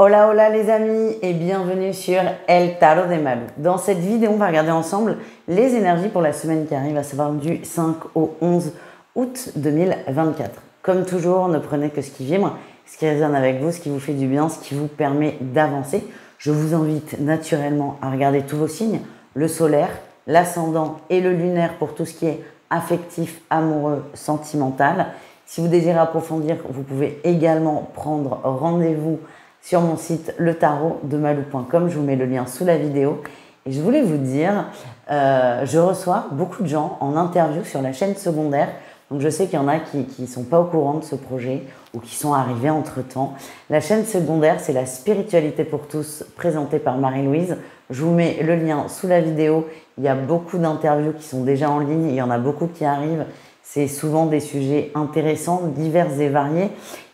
Hola hola les amis et bienvenue sur El Tarot de Malu. Dans cette vidéo, on va regarder ensemble les énergies pour la semaine qui arrive, à savoir du 5 au 11 août 2024. Comme toujours, ne prenez que ce qui vibre, ce qui résonne avec vous, ce qui vous fait du bien, ce qui vous permet d'avancer. Je vous invite naturellement à regarder tous vos signes, le solaire, l'ascendant et le lunaire pour tout ce qui est affectif, amoureux, sentimental. Si vous désirez approfondir, vous pouvez également prendre rendez-vous sur mon site letarotdemalou.com. Je vous mets le lien sous la vidéo. Et je voulais vous dire, je reçois beaucoup de gens en interview sur la chaîne secondaire. Donc je sais qu'il y en a qui ne sont pas au courant de ce projet ou qui sont arrivés entre-temps. La chaîne secondaire, c'est la spiritualité pour tous, présentée par Marie-Louise. Je vous mets le lien sous la vidéo. Il y a beaucoup d'interviews qui sont déjà en ligne. Il y en a beaucoup qui arrivent. C'est souvent des sujets intéressants, divers et variés.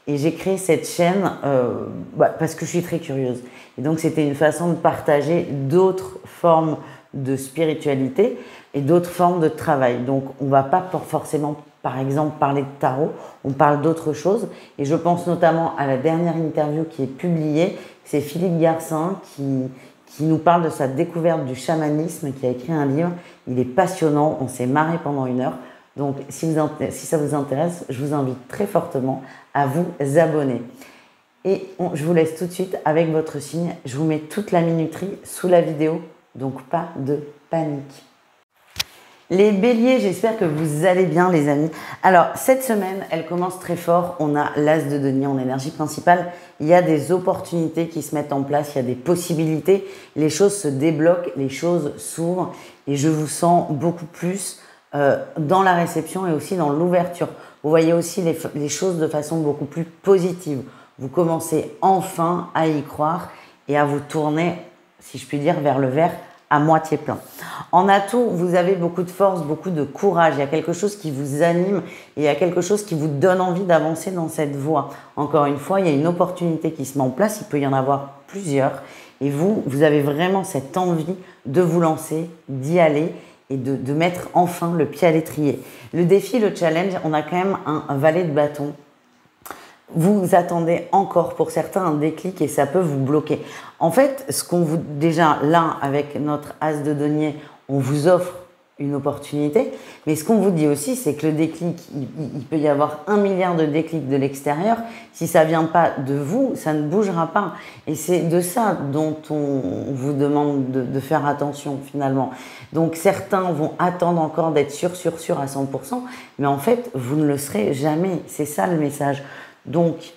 Et j'ai créé cette chaîne parce que je suis très curieuse. Et donc, c'était une façon de partager d'autres formes de spiritualité et d'autres formes de travail. Donc, on ne va pas forcément, par exemple, parler de tarot. On parle d'autres choses. Et je pense notamment à la dernière interview qui est publiée. C'est Philippe Garcin qui nous parle de sa découverte du chamanisme, qui a écrit un livre. Il est passionnant. On s'est marré pendant 1 heure. Donc, si ça vous intéresse, je vous invite très fortement à vous abonner. Et je vous laisse tout de suite avec votre signe. Je vous mets toute la minuterie sous la vidéo, donc pas de panique. Les béliers, j'espère que vous allez bien les amis. Alors, cette semaine, elle commence très fort. On a l'as de denier en énergie principale. Il y a des opportunités qui se mettent en place, il y a des possibilités. Les choses se débloquent, les choses s'ouvrent et je vous sens beaucoup plus dans la réception et aussi dans l'ouverture. Vous voyez aussi les choses de façon beaucoup plus positive. Vous commencez enfin à y croire et à vous tourner, si je puis dire, vers le verre à moitié plein. En atout, vous avez beaucoup de force, beaucoup de courage. Il y a quelque chose qui vous anime et il y a quelque chose qui vous donne envie d'avancer dans cette voie. Encore une fois, il y a une opportunité qui se met en place. Il peut y en avoir plusieurs. Et vous avez vraiment cette envie de vous lancer, d'y aller et de mettre enfin le pied à l'étrier. Le défi, le challenge, on a quand même un valet de bâton. Vous attendez encore pour certains un déclic et ça peut vous bloquer. En fait, déjà là, avec notre as de denier, on vous offre une opportunité. Mais ce qu'on vous dit aussi, c'est que le déclic, il peut y avoir 1 milliard de déclics de l'extérieur. Si ça vient pas de vous, ça ne bougera pas. Et c'est de ça dont on vous demande de faire attention finalement. Donc certains vont attendre encore d'être sûr à 100%. Mais en fait, vous ne le serez jamais. C'est ça le message. Donc,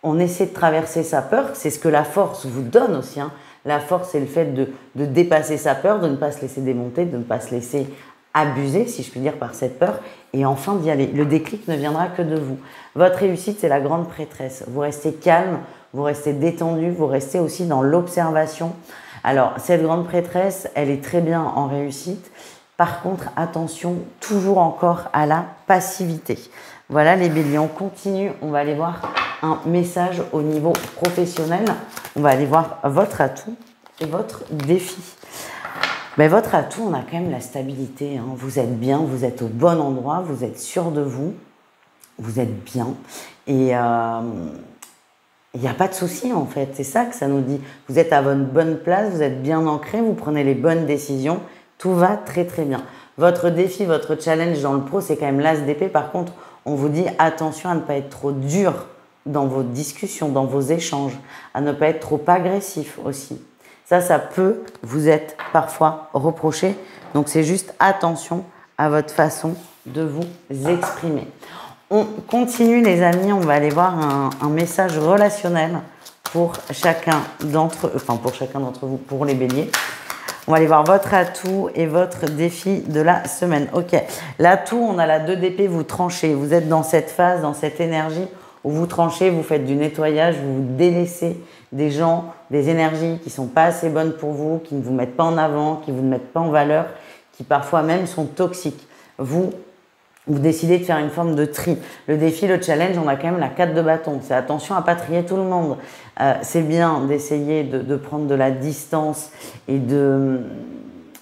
on essaie de traverser sa peur. C'est ce que la force vous donne aussi, hein. La force, c'est le fait de dépasser sa peur, de ne pas se laisser démonter, de ne pas se laisser abuser, si je puis dire, par cette peur, et enfin d'y aller. Le déclic ne viendra que de vous. Votre réussite, c'est la grande prêtresse. Vous restez calme, vous restez détendu, vous restez aussi dans l'observation. Alors, cette grande prêtresse, elle est très bien en réussite. Par contre, attention, toujours encore à la passivité. Voilà les béliers, on continue, on va aller voir un message au niveau professionnel. On va aller voir votre atout et votre défi. Votre atout, on a quand même la stabilité, hein. Vous êtes bien, vous êtes au bon endroit, vous êtes sûr de vous, vous êtes bien. Et il n'y a pas de souci en fait, c'est ça que ça nous dit. Vous êtes à votre bonne place, vous êtes bien ancré, vous prenez les bonnes décisions, tout va très très bien. Votre défi, votre challenge dans le pro, c'est quand même l'as d'épée. Par contre, on vous dit attention à ne pas être trop dur dans vos discussions, dans vos échanges, à ne pas être trop agressif aussi. Ça peut vous être parfois reproché. Donc, c'est juste attention à votre façon de vous exprimer. On continue les amis, on va aller voir un message relationnel pour chacun d'entre vous, pour les béliers. On va aller voir votre atout et votre défi de la semaine. Ok, l'atout, on a la 2 d'épée, vous tranchez. Vous êtes dans cette phase, dans cette énergie où vous tranchez, vous faites du nettoyage, vous vous délaissez des gens, des énergies qui ne sont pas assez bonnes pour vous, qui ne vous mettent pas en avant, qui ne vous mettent pas en valeur, qui parfois même sont toxiques. Vous décidez de faire une forme de tri. Le défi, le challenge, on a quand même la 4 de bâton. C'est attention à pas trier tout le monde. C'est bien d'essayer de prendre de la distance et de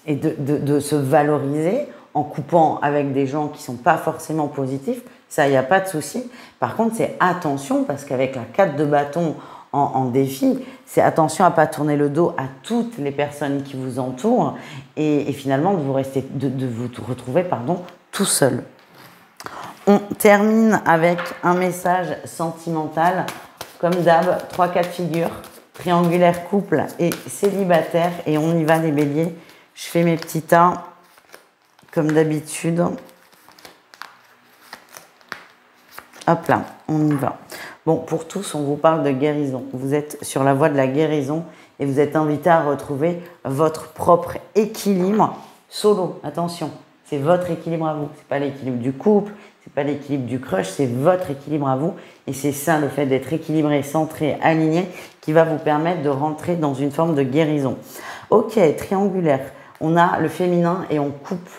se valoriser en coupant avec des gens qui ne sont pas forcément positifs. Ça, il n'y a pas de souci. Par contre, c'est attention parce qu'avec la 4 de bâton en défi, c'est attention à ne pas tourner le dos à toutes les personnes qui vous entourent et finalement de vous retrouver tout seul. On termine avec un message sentimental. Comme d'hab, 3 cas de figure, triangulaire, couple et célibataire. Et on y va les béliers. Je fais mes petits tas comme d'habitude. Hop là, on y va. Bon, pour tous, on vous parle de guérison. Vous êtes sur la voie de la guérison et vous êtes invité à retrouver votre propre équilibre solo. Attention, c'est votre équilibre à vous. C'est pas l'équilibre du couple, c'est pas l'équilibre du crush, c'est votre équilibre à vous. Et c'est ça, le fait d'être équilibré, centré, aligné, qui va vous permettre de rentrer dans une forme de guérison. Ok, triangulaire. On a le féminin et on coupe.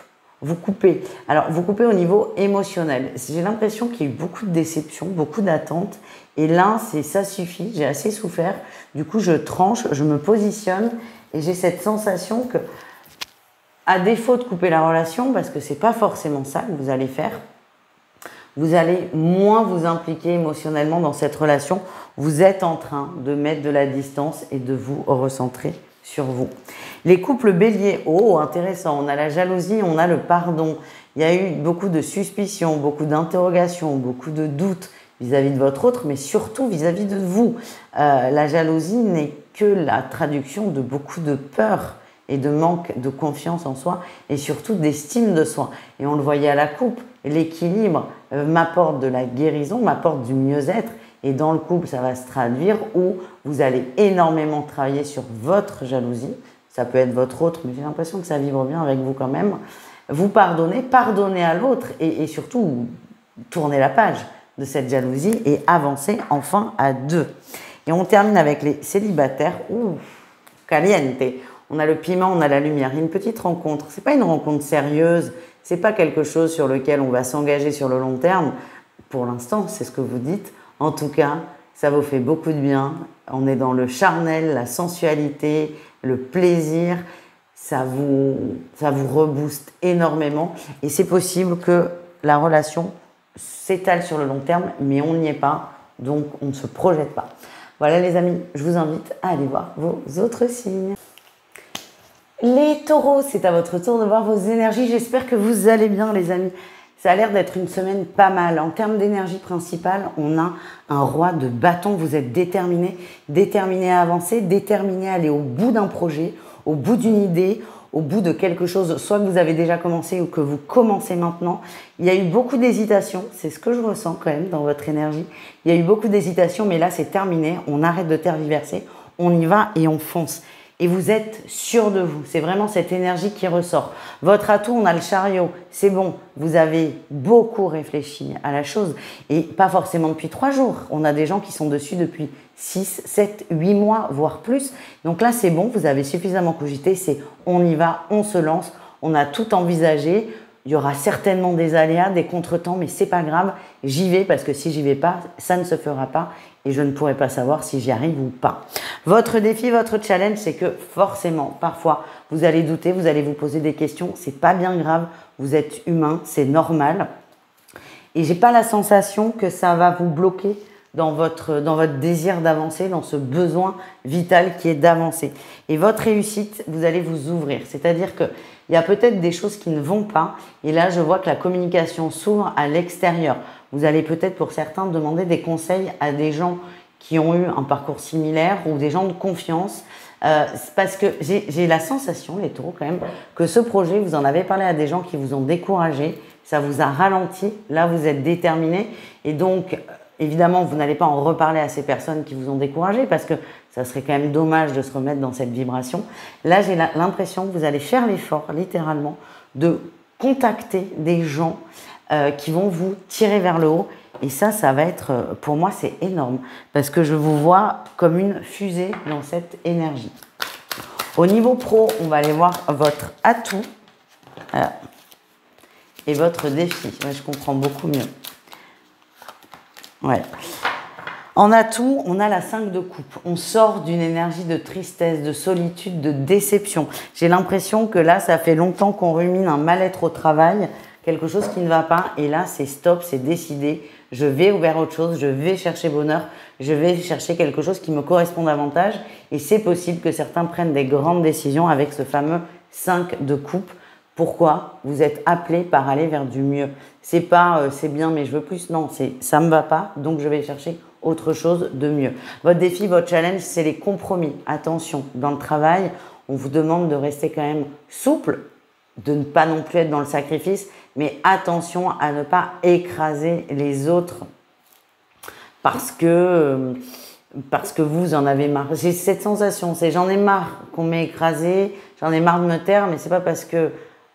Vous coupez. Alors, vous coupez au niveau émotionnel. J'ai l'impression qu'il y a eu beaucoup de déceptions, beaucoup d'attentes. Et là, ça suffit. J'ai assez souffert. Du coup, je tranche, je me positionne. Et j'ai cette sensation que, à défaut de couper la relation, parce que c'est pas forcément ça que vous allez faire, vous allez moins vous impliquer émotionnellement dans cette relation. Vous êtes en train de mettre de la distance et de vous recentrer sur vous. Les couples béliers, oh intéressant, on a la jalousie, on a le pardon. Il y a eu beaucoup de suspicions, beaucoup d'interrogations, beaucoup de doutes vis-à-vis de votre autre, mais surtout vis-à-vis de vous. La jalousie n'est que la traduction de beaucoup de peur et de manque de confiance en soi et surtout d'estime de soi. Et on le voyait à la coupe, l'équilibre m'apporte de la guérison, m'apporte du mieux-être. Et dans le couple, ça va se traduire où vous allez énormément travailler sur votre jalousie. Ça peut être votre autre, mais j'ai l'impression que ça vibre bien avec vous quand même. Vous pardonnez à l'autre et surtout tournez la page de cette jalousie et avancez enfin à 2. Et on termine avec les célibataires. Ouh, caliente. On a le piment, on a la lumière. Il y a une petite rencontre. C'est pas une rencontre sérieuse. C'est pas quelque chose sur lequel on va s'engager sur le long terme. Pour l'instant, c'est ce que vous dites. En tout cas, ça vous fait beaucoup de bien. On est dans le charnel, la sensualité, le plaisir. Ça vous rebooste énormément. Et c'est possible que la relation s'étale sur le long terme, mais on n'y est pas. Donc, on ne se projette pas. Voilà les amis, je vous invite à aller voir vos autres signes. Les taureaux, c'est à votre tour de voir vos énergies. J'espère que vous allez bien les amis. Ça a l'air d'être une semaine pas mal. En termes d'énergie principale, on a un roi de bâton. Vous êtes déterminé à avancer, déterminé à aller au bout d'un projet, au bout d'une idée, au bout de quelque chose, soit que vous avez déjà commencé ou que vous commencez maintenant. Il y a eu beaucoup d'hésitations, c'est ce que je ressens quand même dans votre énergie. Il y a eu beaucoup d'hésitations, mais là c'est terminé. On arrête de tergiverser, on y va et on fonce. Et vous êtes sûr de vous. C'est vraiment cette énergie qui ressort. Votre atout, on a le chariot. C'est bon, vous avez beaucoup réfléchi à la chose. Et pas forcément depuis 3 jours. On a des gens qui sont dessus depuis 6, 7, 8 mois, voire plus. Donc là, c'est bon, vous avez suffisamment cogité. C'est on y va, on se lance. On a tout envisagé. Il y aura certainement des aléas, des contretemps, mais c'est pas grave. J'y vais parce que si j'y vais pas, ça ne se fera pas. Et je ne pourrai pas savoir si j'y arrive ou pas. Votre défi, votre challenge, c'est que forcément, parfois, vous allez douter, vous allez vous poser des questions. C'est pas bien grave, vous êtes humain, c'est normal. Et j'ai pas la sensation que ça va vous bloquer dans votre désir d'avancer, dans ce besoin vital qui est d'avancer. Et votre réussite, vous allez vous ouvrir. C'est-à-dire qu'il y a peut-être des choses qui ne vont pas. Et là, je vois que la communication s'ouvre à l'extérieur. Vous allez peut-être pour certains demander des conseils à des gens qui ont eu un parcours similaire ou des gens de confiance. Parce que j'ai la sensation, les taureaux quand même, que ce projet, vous en avez parlé à des gens qui vous ont découragé, ça vous a ralenti, là vous êtes déterminé et donc évidemment vous n'allez pas en reparler à ces personnes qui vous ont découragé parce que ça serait quand même dommage de se remettre dans cette vibration. Là j'ai l'impression que vous allez faire l'effort littéralement de contacter des gens qui vont vous tirer vers le haut. Et ça va être, pour moi, c'est énorme. Parce que je vous vois comme une fusée dans cette énergie. Au niveau pro, on va aller voir votre atout et votre défi. Ouais, je comprends beaucoup mieux. Ouais. En atout, on a la 5 de coupe. On sort d'une énergie de tristesse, de solitude, de déception. J'ai l'impression que là, ça fait longtemps qu'on rumine un mal-être au travail, quelque chose qui ne va pas. Et là, c'est stop, c'est décidé. je vais vers autre chose, je vais chercher bonheur, je vais chercher quelque chose qui me correspond davantage. Et c'est possible que certains prennent des grandes décisions avec ce fameux 5 de coupe. Pourquoi? Vous êtes appelé par aller vers du mieux. C'est pas c'est bien mais je veux plus. Non, c'est ça me va pas, donc je vais chercher autre chose de mieux. Votre défi, votre challenge, c'est les compromis. Attention, dans le travail, on vous demande de rester quand même souple, de ne pas non plus être dans le sacrifice, mais attention à ne pas écraser les autres parce que vous en avez marre. J'ai cette sensation, c'est j'en ai marre qu'on m'ait écrasé, j'en ai marre de me taire, mais c'est pas parce que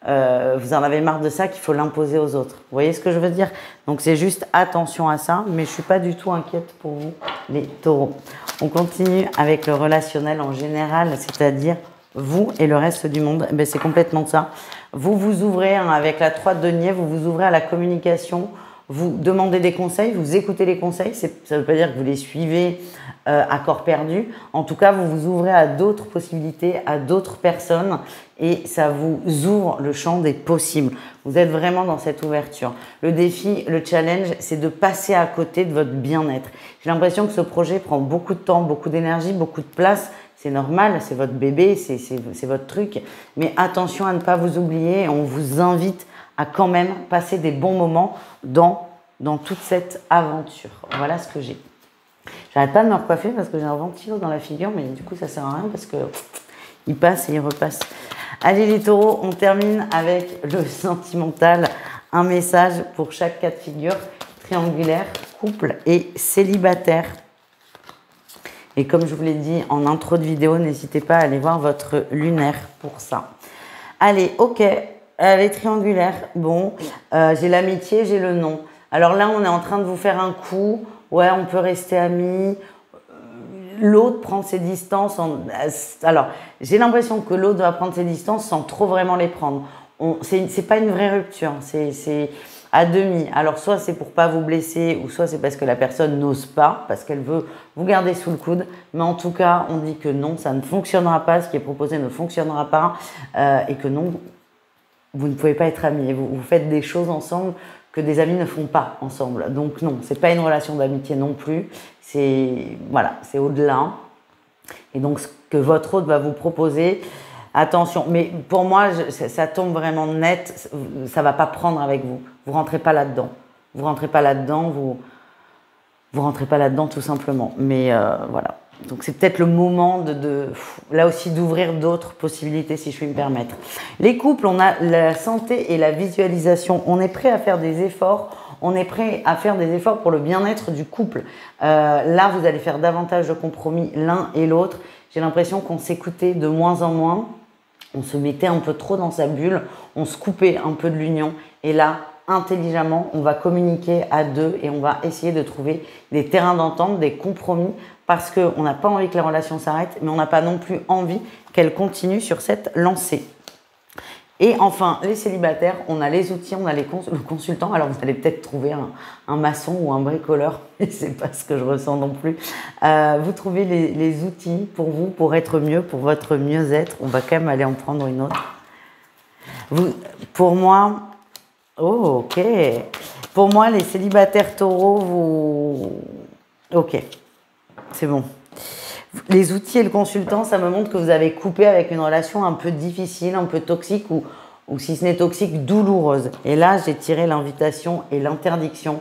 vous en avez marre de ça qu'il faut l'imposer aux autres. Vous voyez ce que je veux dire? Donc c'est juste attention à ça, mais je suis pas du tout inquiète pour vous, les taureaux. On continue avec le relationnel en général, c'est-à-dire vous et le reste du monde. Ben, c'est complètement ça. Vous vous ouvrez avec la 3 de denier, vous vous ouvrez à la communication, vous demandez des conseils, vous écoutez les conseils. Ça ne veut pas dire que vous les suivez à corps perdu. En tout cas, vous vous ouvrez à d'autres possibilités, à d'autres personnes et ça vous ouvre le champ des possibles. Vous êtes vraiment dans cette ouverture. Le défi, le challenge, c'est de passer à côté de votre bien-être. J'ai l'impression que ce projet prend beaucoup de temps, beaucoup d'énergie, beaucoup de place. C'est normal, c'est votre bébé, c'est votre truc. Mais attention à ne pas vous oublier. On vous invite à quand même passer des bons moments dans toute cette aventure. Voilà ce que j'ai. J'arrête pas de me recoiffer parce que j'ai un ventilo dans la figure, mais du coup ça sert à rien parce que il passe et il repasse. Allez les taureaux, on termine avec le sentimental. Un message pour chaque cas de figure, triangulaire, couple et célibataire. Et comme je vous l'ai dit en intro de vidéo, n'hésitez pas à aller voir votre lunaire pour ça. Allez, ok, allez triangulaire. Bon, j'ai l'amitié, j'ai le non. Alors là, on est en train de vous faire un coup. Ouais, on peut rester amis. L'autre prend ses distances. Alors, j'ai l'impression que l'autre va prendre ses distances sans trop vraiment les prendre. C'est pas une vraie rupture. C'est à demi. Alors, soit c'est pour pas vous blesser, ou soit c'est parce que la personne n'ose pas, parce qu'elle veut vous garder sous le coude. Mais en tout cas, on dit que non, ça ne fonctionnera pas. Ce qui est proposé ne fonctionnera pas. Et que non, vous ne pouvez pas être amis. Vous faites des choses ensemble que des amis ne font pas ensemble. Donc non, c'est pas une relation d'amitié non plus. C'est voilà, c'est au-delà. Et donc ce que votre autre va vous proposer, attention. Mais pour moi, ça tombe vraiment net. Ça va pas prendre avec vous. Vous rentrez pas là-dedans. Vous rentrez pas là-dedans. Vous rentrez pas là-dedans tout simplement. Mais voilà. Donc c'est peut-être le moment là aussi d'ouvrir d'autres possibilités si je puis me permettre. Les couples, on a la santé et la visualisation. On est prêt à faire des efforts. On est prêt à faire des efforts pour le bien-être du couple. Là, vous allez faire davantage de compromis l'un et l'autre. J'ai l'impression qu'on s'écoutait de moins en moins. On se mettait un peu trop dans sa bulle. On se coupait un peu de l'union. Et là, intelligemment, on va communiquer à deux et on va essayer de trouver des terrains d'entente, des compromis parce qu'on n'a pas envie que la relation s'arrête, mais on n'a pas non plus envie qu'elle continue sur cette lancée. Et enfin, les célibataires, on a les outils, on a le consultant. Alors, vous allez peut-être trouver un maçon ou un bricoleur, mais c'est pas ce que je ressens non plus. Vous trouvez les outils pour vous, pour être mieux, pour votre mieux-être. On va quand même aller en prendre une autre. Pour moi, oh, ok. Pour moi, les célibataires taureaux, ok, c'est bon. Les outils et le consultant, ça me montre que vous avez coupé avec une relation un peu difficile, un peu toxique ou si ce n'est toxique, douloureuse. Et là, j'ai tiré l'invitation et l'interdiction.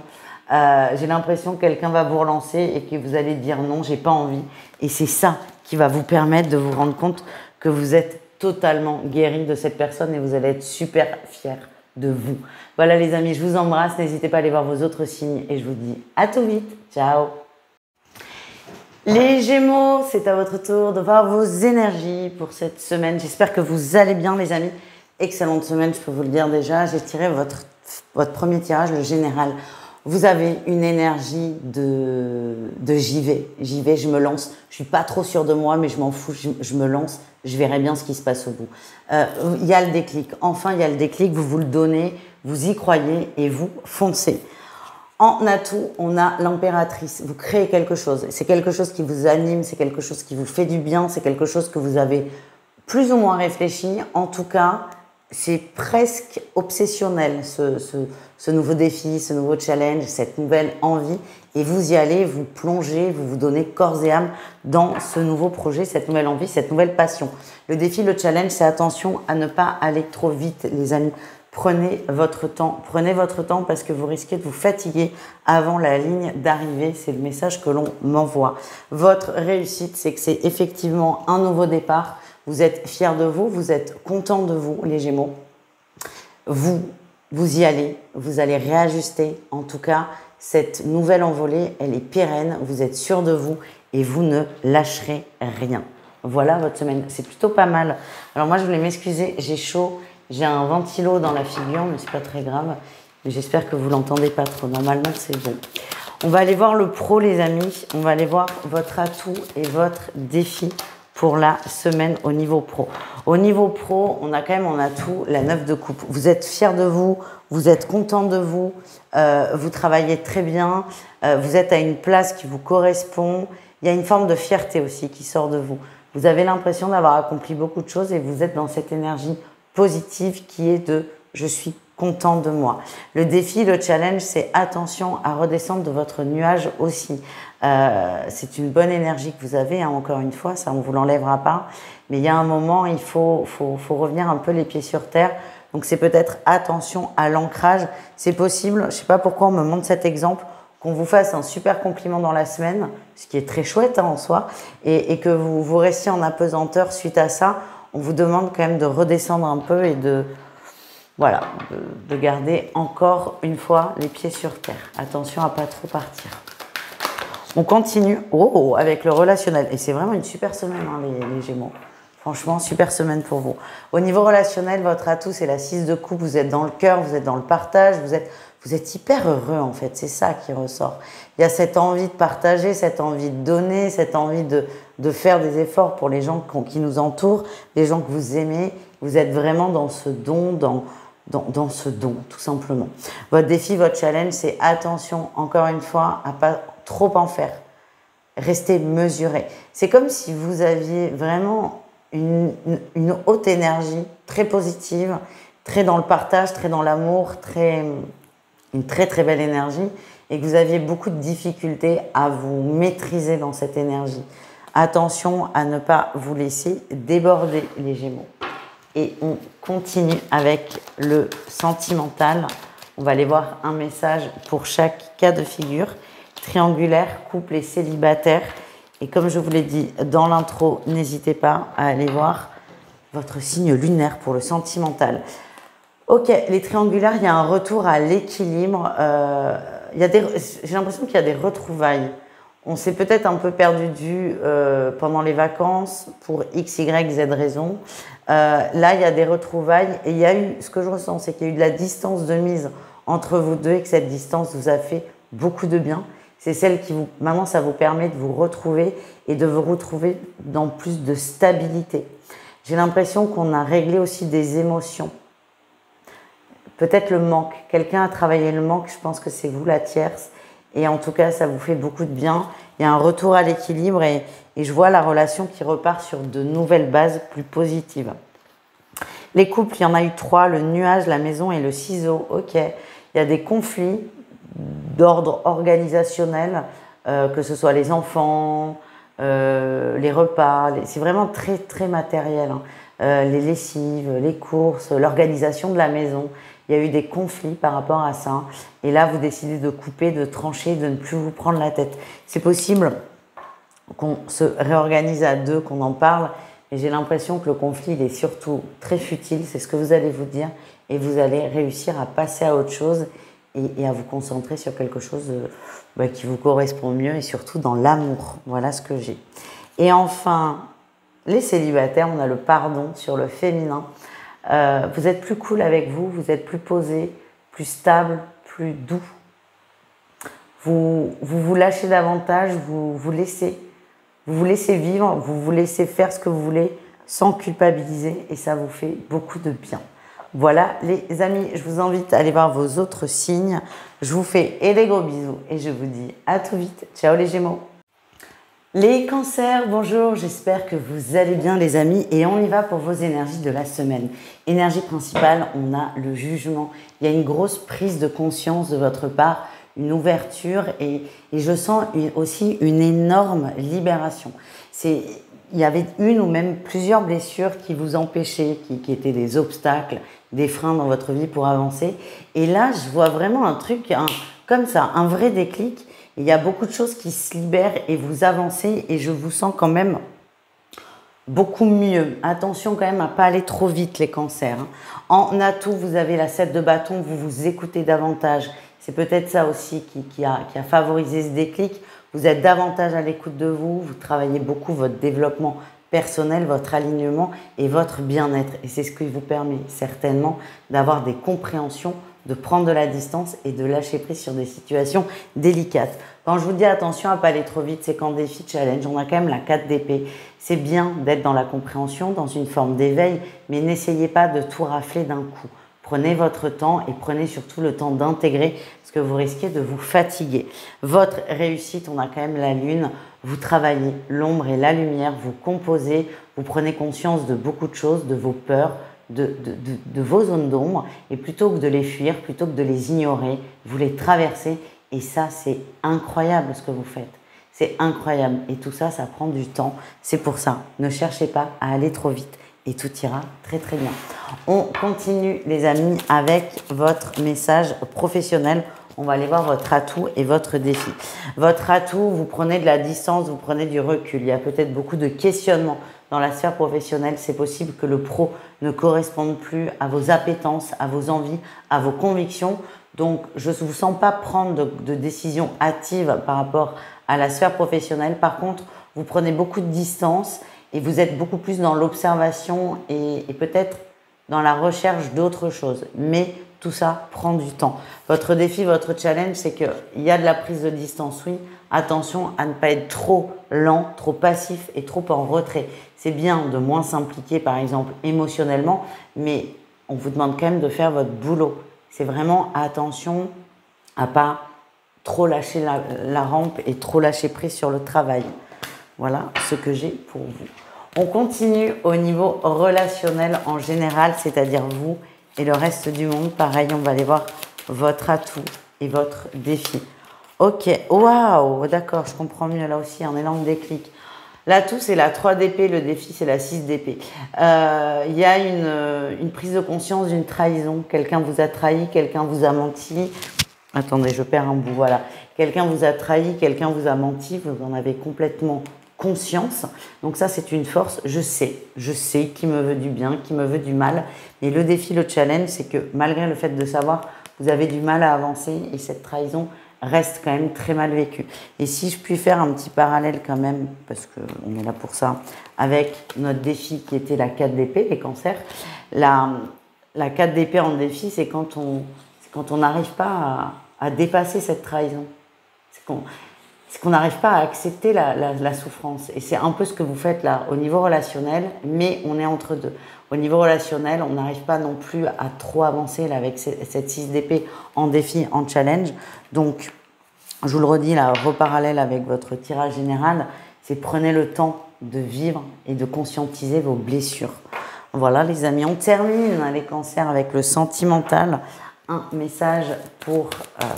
J'ai l'impression que quelqu'un va vous relancer et que vous allez dire non, j'ai pas envie. Et c'est ça qui va vous permettre de vous rendre compte que vous êtes totalement guéri de cette personne et vous allez être super fiers de vous. Voilà les amis, je vous embrasse. N'hésitez pas à aller voir vos autres signes et je vous dis à tout vite. Ciao. Les Gémeaux, c'est à votre tour de voir vos énergies pour cette semaine. J'espère que vous allez bien les amis. Excellente semaine, je peux vous le dire déjà. J'ai tiré votre premier tirage, le général. Vous avez une énergie de j'y vais, je me lance. Je suis pas trop sûre de moi, mais je m'en fous, je me lance. Je verrai bien ce qui se passe au bout. Il y a le déclic. Enfin, il y a le déclic. Vous vous le donnez, vous y croyez et vous foncez. En atout, on a l'impératrice. Vous créez quelque chose. C'est quelque chose qui vous anime, c'est quelque chose qui vous fait du bien, c'est quelque chose que vous avez plus ou moins réfléchi. En tout cas, c'est presque obsessionnel ce nouveau défi, ce nouveau challenge, cette nouvelle envie. Et vous y allez, vous plongez, vous vous donnez corps et âme dans ce nouveau projet, cette nouvelle envie, cette nouvelle passion. Le défi, le challenge, c'est attention à ne pas aller trop vite, les amis. Prenez votre temps parce que vous risquez de vous fatiguer avant la ligne d'arrivée. C'est le message que l'on m'envoie. Votre réussite, c'est que c'est effectivement un nouveau départ. Vous êtes fiers de vous, vous êtes contents de vous, les Gémeaux. Vous y allez, vous allez réajuster. En tout cas, cette nouvelle envolée, elle est pérenne. Vous êtes sûr de vous et vous ne lâcherez rien. Voilà votre semaine. C'est plutôt pas mal. Alors moi, je voulais m'excuser, j'ai chaud. J'ai un ventilo dans la figure, mais c'est pas très grave. J'espère que vous l'entendez pas trop. Normalement, c'est bon. On va aller voir le pro, les amis. On va aller voir votre atout et votre défi pour la semaine au niveau pro. Au niveau pro, on a quand même en atout la 9 de coupe. Vous êtes fiers de vous, vous êtes content de vous, vous travaillez très bien, vous êtes à une place qui vous correspond. Il y a une forme de fierté aussi qui sort de vous. Vous avez l'impression d'avoir accompli beaucoup de choses et vous êtes dans cette énergie positive qui est de « je suis content de moi ». Le défi, le challenge, c'est attention à redescendre de votre nuage aussi. C'est une bonne énergie que vous avez, hein, encore une fois, ça on ne vous l'enlèvera pas. Mais il y a un moment, il faut revenir un peu les pieds sur terre. Donc c'est peut-être attention à l'ancrage. C'est possible, je ne sais pas pourquoi on me montre cet exemple, qu'on vous fasse un super compliment dans la semaine, ce qui est très chouette hein, en soi, et que vous restiez en apesanteur suite à ça. On vous demande quand même de redescendre un peu et de garder encore une fois les pieds sur terre. Attention à pas trop partir. On continue avec le relationnel. Et c'est vraiment une super semaine, hein, les Gémeaux. Franchement, super semaine pour vous. Au niveau relationnel, votre atout, c'est la 6 de coupe. Vous êtes dans le cœur, vous êtes dans le partage, vous êtes hyper heureux en fait. C'est ça qui ressort. Il y a cette envie de partager, cette envie de donner, cette envie de faire des efforts pour les gens qui nous entourent, les gens que vous aimez. Vous êtes vraiment dans ce don, dans ce don, tout simplement. Votre défi, votre challenge, c'est attention, encore une fois, à pas trop en faire. Restez mesuré. C'est comme si vous aviez vraiment une haute énergie, très positive, très dans le partage, très dans l'amour, une très très belle énergie, et que vous aviez beaucoup de difficultés à vous maîtriser dans cette énergie. Attention à ne pas vous laisser déborder, les Gémeaux. Et on continue avec le sentimental. On va aller voir un message pour chaque cas de figure. Triangulaire, couple et célibataire. Et comme je vous l'ai dit dans l'intro, n'hésitez pas à aller voir votre signe lunaire pour le sentimental. Ok, les triangulaires, il y a un retour à l'équilibre. J'ai l'impression qu'il y a des retrouvailles. On s'est peut-être un peu perdu de vue pendant les vacances pour X, Y, Z raison. Là, il y a des retrouvailles et il y a eu, ce que je ressens, c'est qu'il y a eu de la distance de mise entre vous deux et que cette distance vous a fait beaucoup de bien. C'est celle qui maintenant, ça vous permet de vous retrouver et de vous retrouver dans plus de stabilité. J'ai l'impression qu'on a réglé aussi des émotions. Peut-être le manque. Quelqu'un a travaillé le manque, je pense que c'est vous la tierce. Et en tout cas, ça vous fait beaucoup de bien. Il y a un retour à l'équilibre et je vois la relation qui repart sur de nouvelles bases plus positives. Les couples, il y en a eu 3, le nuage, la maison et le ciseau. Ok, il y a des conflits d'ordre organisationnel, que ce soit les enfants, les repas. C'est vraiment très, très matériel. Hein. Les lessives, les courses, l'organisation de la maison. Il y a eu des conflits par rapport à ça. Et là, vous décidez de couper, de trancher, de ne plus vous prendre la tête. C'est possible qu'on se réorganise à deux, qu'on en parle. Mais j'ai l'impression que le conflit, il est surtout très futile. C'est ce que vous allez vous dire. Et vous allez réussir à passer à autre chose et à vous concentrer sur quelque chose qui vous correspond mieux et surtout dans l'amour. Voilà ce que j'ai. Et enfin, les célibataires, on a le pardon sur le féminin. Vous êtes plus cool avec vous, vous êtes plus posé, plus stable, plus doux. Vous lâchez davantage, vous vous laissez vivre, vous vous laissez faire ce que vous voulez sans culpabiliser et ça vous fait beaucoup de bien. Voilà les amis, je vous invite à aller voir vos autres signes. Je vous fais des gros bisous et je vous dis à tout vite. Ciao les Gémeaux. Les cancers, bonjour, j'espère que vous allez bien les amis et on y va pour vos énergies de la semaine. Énergie principale, on a le jugement. Il y a une grosse prise de conscience de votre part, une ouverture et je sens aussi une énorme libération. Il y avait une ou même plusieurs blessures qui vous empêchaient, qui étaient des obstacles, des freins dans votre vie pour avancer. Et là, je vois vraiment un truc comme ça, un vrai déclic. Il y a beaucoup de choses qui se libèrent et vous avancez et je vous sens quand même beaucoup mieux. Attention quand même à ne pas aller trop vite les cancers. En atout, vous avez la 7 de bâton, vous vous écoutez davantage. C'est peut-être ça aussi qui a favorisé ce déclic. Vous êtes davantage à l'écoute de vous, vous travaillez beaucoup votre développement personnel, votre alignement et votre bien-être. Et c'est ce qui vous permet certainement d'avoir des compréhensions, de prendre de la distance et de lâcher prise sur des situations délicates. Quand je vous dis attention à ne pas aller trop vite, c'est qu'en défi challenge, on a quand même la 4 d'épée. C'est bien d'être dans la compréhension, dans une forme d'éveil, mais n'essayez pas de tout rafler d'un coup. Prenez votre temps et prenez surtout le temps d'intégrer parce que vous risquez de vous fatiguer. Votre réussite, on a quand même la lune. Vous travaillez l'ombre et la lumière, vous composez, vous prenez conscience de beaucoup de choses, de vos peurs, de vos zones d'ombre. Et plutôt que de les fuir, plutôt que de les ignorer, vous les traversez. Et ça, c'est incroyable ce que vous faites. C'est incroyable. Et tout ça, ça prend du temps. C'est pour ça, ne cherchez pas à aller trop vite. Et tout ira très très bien. On continue les amis avec votre message professionnel. On va aller voir votre atout et votre défi. Votre atout, vous prenez de la distance, vous prenez du recul. Il y a peut-être beaucoup de questionnements dans la sphère professionnelle. C'est possible que le pro ne corresponde plus à vos appétences, à vos envies, à vos convictions. Donc, je ne vous sens pas prendre de décisions hâtives par rapport à la sphère professionnelle. Par contre, vous prenez beaucoup de distance et vous êtes beaucoup plus dans l'observation et peut-être dans la recherche d'autres choses. Mais tout ça prend du temps. Votre défi, votre challenge, c'est qu'il y a de la prise de distance, oui. Attention à ne pas être trop lent, trop passif et trop en retrait. C'est bien de moins s'impliquer, par exemple, émotionnellement, mais on vous demande quand même de faire votre boulot. C'est vraiment attention à pas trop lâcher la rampe et trop lâcher prise sur le travail. Voilà ce que j'ai pour vous. On continue au niveau relationnel en général, c'est-à-dire vous et le reste du monde. Pareil, on va aller voir votre atout et votre défi. Ok, waouh, d'accord, je comprends mieux là aussi, un énorme déclic. L'atout, c'est la 3 d'épée, le défi, c'est la 6 d'épée. Il y a une prise de conscience d'une trahison. Quelqu'un vous a trahi, quelqu'un vous a menti. Attendez, je perds un bout, voilà. Quelqu'un vous a trahi, quelqu'un vous a menti, vous en avez complètement conscience. Donc ça, c'est une force. Je sais qui me veut du bien, qui me veut du mal. Mais le défi, le challenge, c'est que malgré le fait de savoir, vous avez du mal à avancer et cette trahison reste quand même très mal vécue. Et si je puis faire un petit parallèle quand même, parce qu'on est là pour ça, avec notre défi qui était la 4 d'épée, les cancers, la 4 d'épée en défi, c'est quand on n'arrive pas à dépasser cette trahison. C'est qu'on n'arrive pas à accepter la souffrance. Et c'est un peu ce que vous faites là au niveau relationnel, mais on est entre deux. Au niveau relationnel, on n'arrive pas non plus à trop avancer là, avec cette 6 d'épée en défi, en challenge. Donc, je vous le redis là, reparallèle avec votre tirage général, c'est prenez le temps de vivre et de conscientiser vos blessures. Voilà les amis, on termine les cancers avec le sentimental. Un message pour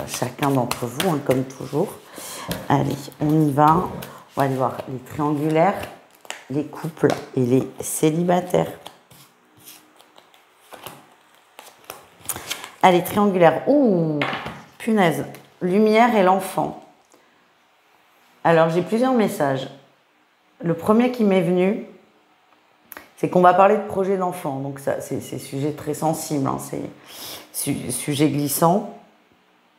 chacun d'entre vous, hein, comme toujours. Allez, on y va. On va aller voir les triangulaires, les couples et les célibataires. Allez, triangulaire. Ouh, punaise. Lumière et l'enfant. Alors, j'ai plusieurs messages. Le premier qui m'est venu, c'est qu'on va parler de projet d'enfant. Donc, ça, c'est sujet très sensible. Hein, c'est sujet glissant.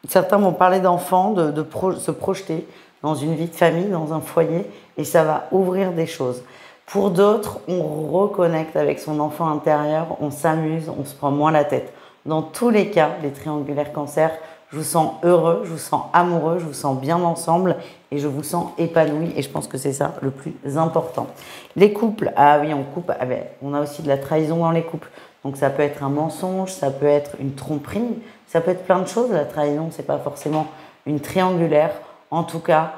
Certains vont parler d'enfants, de se projeter dans une vie de famille, dans un foyer, et ça va ouvrir des choses. Pour d'autres, on reconnecte avec son enfant intérieur, on s'amuse, on se prend moins la tête. Dans tous les cas, les triangulaires cancers, je vous sens heureux, je vous sens amoureux, je vous sens bien ensemble et je vous sens épanoui et je pense que c'est ça le plus important. Les couples, ah oui, on a aussi de la trahison dans les couples. Donc ça peut être un mensonge, ça peut être une tromperie, ça peut être plein de choses. La trahison, c'est pas forcément une triangulaire. En tout cas,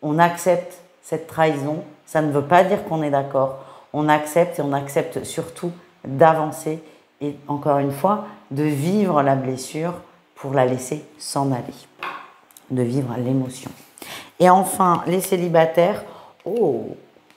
on accepte cette trahison, ça ne veut pas dire qu'on est d'accord. On accepte et on accepte surtout d'avancer et encore une fois, de vivre la blessure pour la laisser s'en aller, de vivre l'émotion. Et enfin, les célibataires, oh,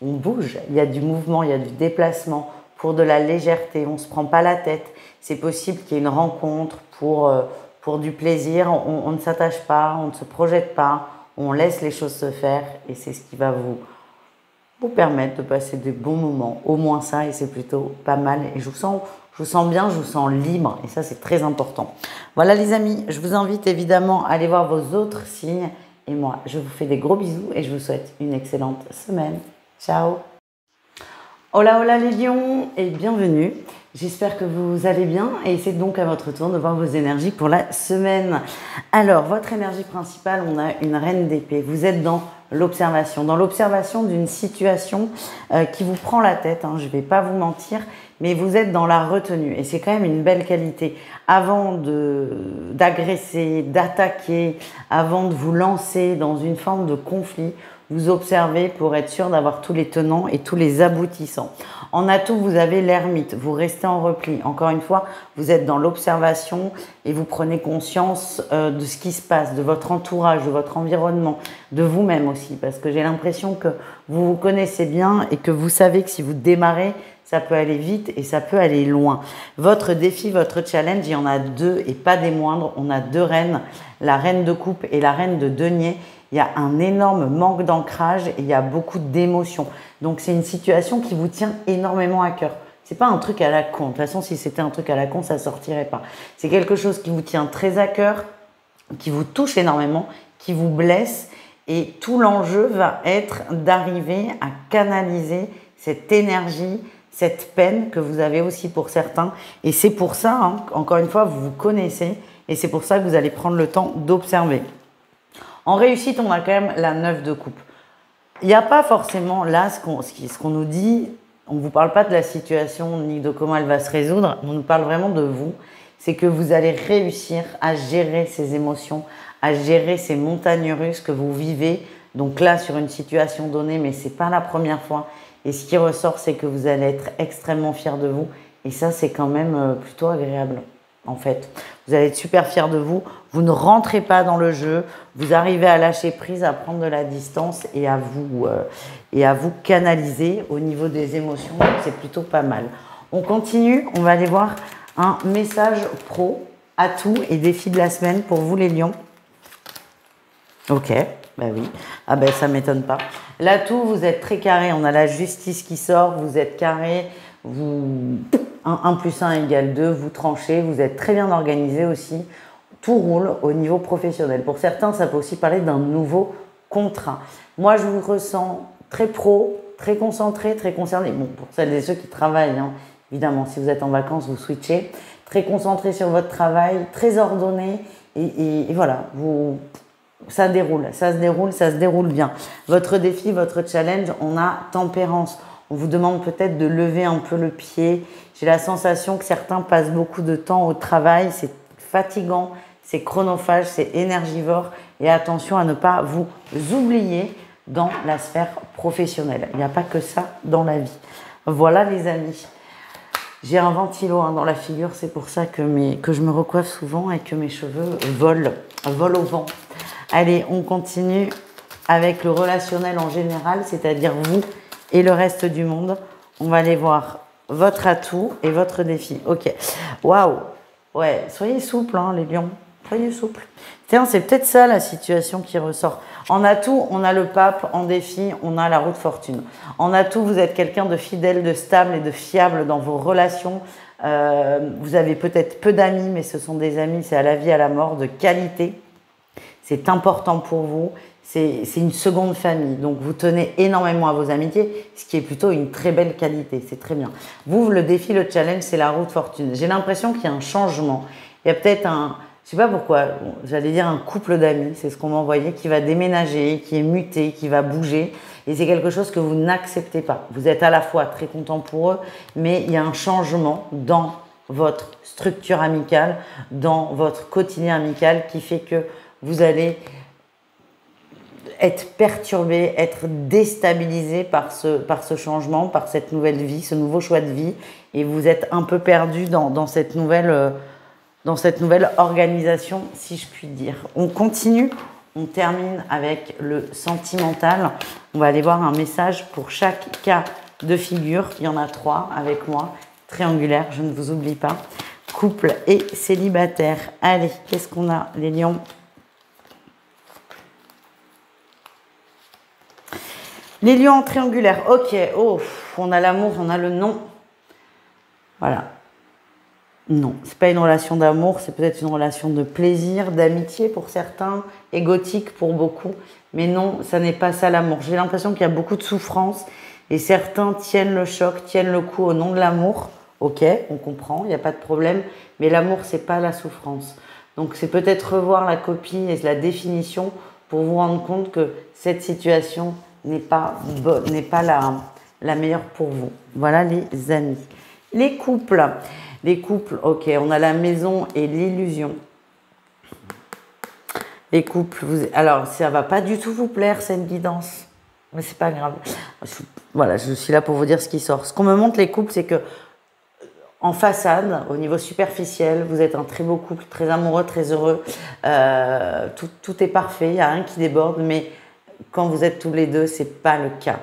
on bouge, il y a du mouvement, il y a du déplacement pour de la légèreté, on ne se prend pas la tête. C'est possible qu'il y ait une rencontre pour du plaisir, on ne s'attache pas, on ne se projette pas, on laisse les choses se faire et c'est ce qui va vous permettre de passer des bons moments, au moins ça, et c'est plutôt pas mal. Et je vous sens bien, je vous sens libre, et ça c'est très important. Voilà les amis, je vous invite évidemment à aller voir vos autres signes, et moi je vous fais des gros bisous et je vous souhaite une excellente semaine. Ciao! Hola hola les lions et bienvenue. J'espère que vous allez bien et c'est donc à votre tour de voir vos énergies pour la semaine. Alors, votre énergie principale, on a une reine d'épée. Vous êtes dans l'observation d'une situation qui vous prend la tête, hein, je ne vais pas vous mentir, mais vous êtes dans la retenue et c'est quand même une belle qualité. Avant d'agresser, d'attaquer, avant de vous lancer dans une forme de conflit, vous observez pour être sûr d'avoir tous les tenants et tous les aboutissants. En atout, vous avez l'ermite, vous restez en repli. Encore une fois, vous êtes dans l'observation et vous prenez conscience de ce qui se passe, de votre entourage, de votre environnement, de vous-même aussi. Parce que j'ai l'impression que vous vous connaissez bien et que vous savez que si vous démarrez, ça peut aller vite et ça peut aller loin. Votre défi, votre challenge, il y en a deux et pas des moindres. On a deux reines, la reine de coupe et la reine de denier. Il y a un énorme manque d'ancrage et il y a beaucoup d'émotions. Donc, c'est une situation qui vous tient énormément à cœur. C'est pas un truc à la con. De toute façon, si c'était un truc à la con, ça sortirait pas. C'est quelque chose qui vous tient très à cœur, qui vous touche énormément, qui vous blesse. Et tout l'enjeu va être d'arriver à canaliser cette énergie, cette peine que vous avez aussi pour certains. Et c'est pour ça, hein, encore une fois, vous vous connaissez. Et c'est pour ça que vous allez prendre le temps d'observer. En réussite, on a quand même la 9 de coupe. Il n'y a pas forcément là ce qu'on nous dit, on ne vous parle pas de la situation ni de comment elle va se résoudre, on nous parle vraiment de vous. C'est que vous allez réussir à gérer ces émotions, à gérer ces montagnes russes que vous vivez. Donc là, sur une situation donnée, mais ce n'est pas la première fois. Et ce qui ressort, c'est que vous allez être extrêmement fiers de vous. Et ça, c'est quand même plutôt agréable. En fait, vous allez être super fiers de vous, vous ne rentrez pas dans le jeu, vous arrivez à lâcher prise, à prendre de la distance et à vous canaliser au niveau des émotions, c'est plutôt pas mal. On continue, on va aller voir un message pro, atout et défi de la semaine pour vous les lions. Ok, bah oui, ah ben ça m'étonne pas. L'atout, vous êtes très carré, on a la justice qui sort, vous êtes carré, 1 plus 1 égale 2, vous tranchez, vous êtes très bien organisé aussi. Tout roule au niveau professionnel. Pour certains, ça peut aussi parler d'un nouveau contrat. Moi, je vous ressens très pro, très concentré, très concerné. Bon, pour celles et ceux qui travaillent, hein, évidemment, si vous êtes en vacances, vous switchez. Très concentré sur votre travail, très ordonné. Et voilà, ça se déroule bien. Votre défi, votre challenge, on a tempérance. On vous demande peut-être de lever un peu le pied. J'ai la sensation que certains passent beaucoup de temps au travail. C'est fatigant, c'est chronophage, c'est énergivore. Et attention à ne pas vous oublier dans la sphère professionnelle. Il n'y a pas que ça dans la vie. Voilà les amis. J'ai un ventilo dans la figure. C'est pour ça que je me recoiffe souvent et que mes cheveux volent au vent. Allez, on continue avec le relationnel en général, c'est-à-dire vous et le reste du monde. On va aller voir votre atout et votre défi. Ok. Waouh. Ouais, soyez souples, hein, les lions. Soyez souples. Tiens, c'est peut-être ça la situation qui ressort. En atout, on a le pape. En défi, on a la roue de fortune. En atout, vous êtes quelqu'un de fidèle, de stable et de fiable dans vos relations. Vous avez peut-être peu d'amis, mais ce sont des amis, c'est à la vie, à la mort, de qualité. C'est important pour vous. C'est une seconde famille. Donc, vous tenez énormément à vos amitiés, ce qui est plutôt une très belle qualité. C'est très bien. Vous, le défi, le challenge, c'est la roue de fortune. J'ai l'impression qu'il y a un changement. Il y a peut-être je sais pas pourquoi, j'allais dire un couple d'amis, c'est ce qu'on m'a envoyé, qui va déménager, qui est muté, qui va bouger. Et c'est quelque chose que vous n'acceptez pas. Vous êtes à la fois très content pour eux, mais il y a un changement dans votre structure amicale, dans votre quotidien amical qui fait que vous allez être perturbé, être déstabilisé par ce changement, par cette nouvelle vie, ce nouveau choix de vie. Et vous êtes un peu perdu dans cette nouvelle organisation, si je puis dire. On continue, on termine avec le sentimental. On va aller voir un message pour chaque cas de figure. Il y en a 3 avec moi. Triangulaire, je ne vous oublie pas. Couple et célibataire. Allez, qu'est-ce qu'on a, les lions? Les lions en triangulaire. Ok, oh, on a l'amour, on a le non. Voilà. Non, c'est pas une relation d'amour, c'est peut-être une relation de plaisir, d'amitié pour certains, égotique pour beaucoup. Mais non, ça n'est pas ça l'amour. J'ai l'impression qu'il y a beaucoup de souffrance et certains tiennent le choc, tiennent le coup au nom de l'amour. Ok, on comprend, il n'y a pas de problème. Mais l'amour, c'est pas la souffrance. Donc c'est peut-être revoir la copie et la définition pour vous rendre compte que cette situation n'est pas bonne, n'est pas la meilleure pour vous. Voilà les amis. Les couples. Les couples, ok, on a la maison et l'illusion. Les couples, alors ça va pas du tout vous plaire cette guidance, mais c'est pas grave. Voilà, je suis là pour vous dire ce qui sort. Ce qu'on me montre les couples, c'est que en façade, au niveau superficiel, vous êtes un très beau couple, très amoureux, très heureux. Tout est parfait, il n'y a rien qui déborde, mais quand vous êtes tous les deux, c'est pas le cas.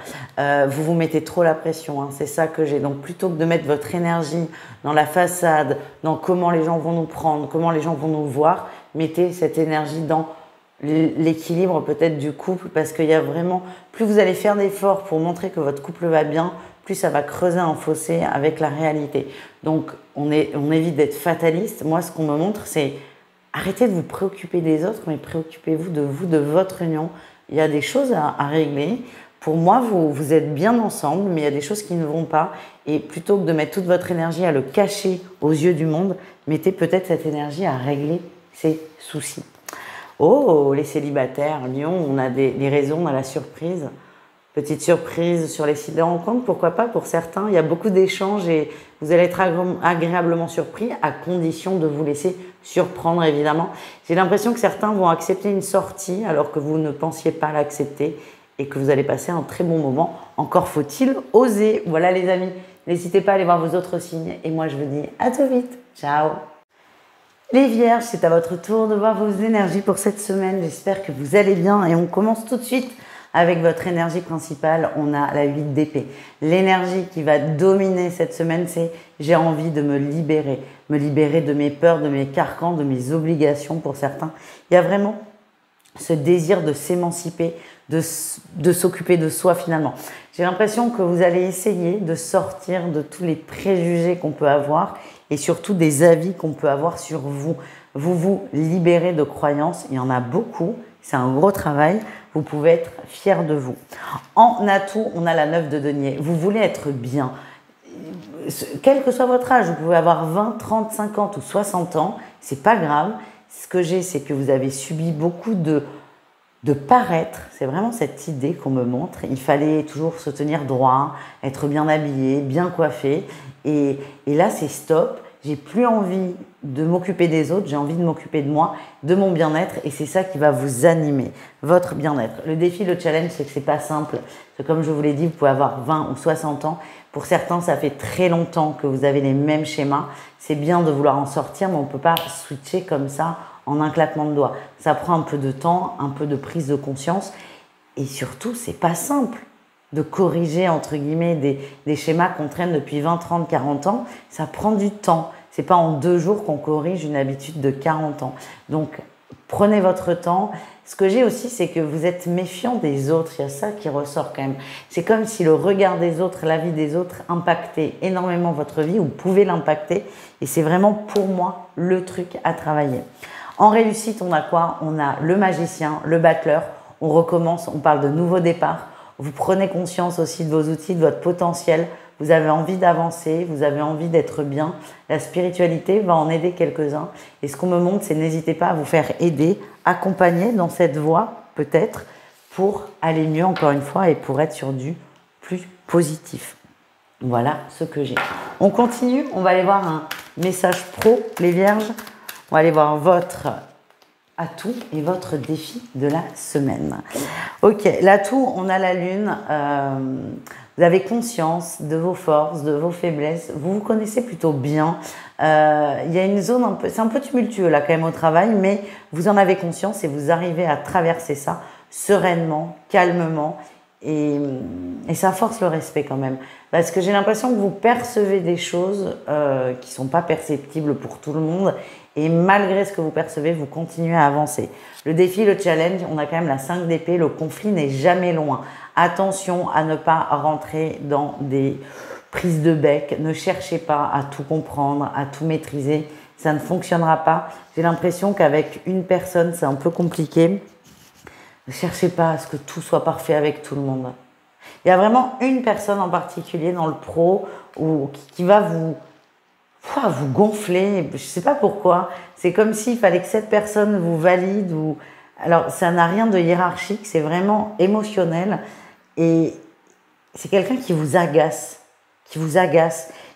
Vous vous mettez trop la pression, hein, c'est ça que j'ai. Donc plutôt que de mettre votre énergie dans la façade, dans comment les gens vont nous prendre, comment les gens vont nous voir, mettez cette énergie dans l'équilibre peut-être du couple, parce qu'il y a vraiment, plus vous allez faire d'efforts pour montrer que votre couple va bien, plus ça va creuser un fossé avec la réalité. Donc on évite d'être fataliste. Moi, ce qu'on me montre, c'est arrêtez de vous préoccuper des autres, mais préoccupez-vous, de votre union. Il y a des choses à régler. Pour moi, vous êtes bien ensemble, mais il y a des choses qui ne vont pas. Et plutôt que de mettre toute votre énergie à le cacher aux yeux du monde, mettez peut-être cette énergie à régler ces soucis. Oh, les célibataires, Lion, on a les raisons, on a la surprise. Petite surprise sur les sites de rencontres, pourquoi pas pour certains. Il y a beaucoup d'échanges et vous allez être agréablement surpris à condition de vous laisser surprendre évidemment. J'ai l'impression que certains vont accepter une sortie alors que vous ne pensiez pas l'accepter et que vous allez passer un très bon moment. Encore faut-il oser. Voilà les amis, n'hésitez pas à aller voir vos autres signes et moi je vous dis à tout vite. Ciao. Les Vierges, c'est à votre tour de voir vos énergies pour cette semaine. J'espère que vous allez bien et on commence tout de suite avec votre énergie principale. On a la 8 d'épée. L'énergie qui va dominer cette semaine, c'est j'ai envie de me libérer de mes peurs, de mes carcans, de mes obligations pour certains. Il y a vraiment ce désir de s'émanciper, de s'occuper de soi finalement. J'ai l'impression que vous allez essayer de sortir de tous les préjugés qu'on peut avoir et surtout des avis qu'on peut avoir sur vous. Vous libérez de croyances, il y en a beaucoup, c'est un gros travail, vous pouvez être fier de vous. En atout, on a la 9 de denier, vous voulez être bien. Quel que soit votre âge, vous pouvez avoir 20, 30, 50 ou 60 ans, c'est pas grave. Ce que j'ai, c'est que vous avez subi beaucoup de paraître, c'est vraiment cette idée qu'on me montre. Il fallait toujours se tenir droit, être bien habillé, bien coiffé. Et là, c'est stop. J'ai plus envie de m'occuper des autres, j'ai envie de m'occuper de moi, de mon bien-être. Et c'est ça qui va vous animer, votre bien-être. Le défi, le challenge, c'est que c'est pas simple. C'est comme je vous l'ai dit, vous pouvez avoir 20 ou 60 ans. Pour certains, ça fait très longtemps que vous avez les mêmes schémas. C'est bien de vouloir en sortir, mais on ne peut pas switcher comme ça en un claquement de doigts. Ça prend un peu de temps, un peu de prise de conscience. Et surtout, c'est pas simple de corriger, entre guillemets, des schémas qu'on traîne depuis 20, 30, 40 ans. Ça prend du temps. C'est pas en 2 jours qu'on corrige une habitude de 40 ans. Donc, prenez votre temps. Ce que j'ai aussi, c'est que vous êtes méfiant des autres. Il y a ça qui ressort quand même. C'est comme si le regard des autres, la vie des autres impactait énormément votre vie ou pouvait l'impacter. Et c'est vraiment pour moi le truc à travailler. En réussite, on a quoi? On a le magicien, le battleur. On recommence, on parle de nouveau départ. Vous prenez conscience aussi de vos outils, de votre potentiel. Vous avez envie d'avancer, vous avez envie d'être bien. La spiritualité va en aider quelques-uns. Et ce qu'on me montre, c'est n'hésitez pas à vous faire aider, accompagner dans cette voie peut-être pour aller mieux encore une fois et pour être sur du plus positif. Voilà ce que j'ai. On continue, on va aller voir un message pro, les Vierges. On va aller voir votre atout et votre défi de la semaine. Ok, l'atout, on a la lune. Vous avez conscience de vos forces, de vos faiblesses. Vous vous connaissez plutôt bien. Il y a une zone un peu, c'est un peu tumultueux là quand même au travail, mais vous en avez conscience et vous arrivez à traverser ça sereinement, calmement. Et ça force le respect quand même. Parce que j'ai l'impression que vous percevez des choses qui ne sont pas perceptibles pour tout le monde. Et malgré ce que vous percevez, vous continuez à avancer. Le défi, le challenge, on a quand même la 5 d'épée. Le conflit n'est jamais loin. Attention à ne pas rentrer dans des prises de bec. Ne cherchez pas à tout comprendre, à tout maîtriser. Ça ne fonctionnera pas. J'ai l'impression qu'avec une personne, c'est un peu compliqué. Ne cherchez pas à ce que tout soit parfait avec tout le monde. Il y a vraiment une personne en particulier dans le pro qui va vous gonfler. Je ne sais pas pourquoi. C'est comme s'il fallait que cette personne vous valide. Alors, ça n'a rien de hiérarchique. C'est vraiment émotionnel. Et c'est quelqu'un qui vous agace.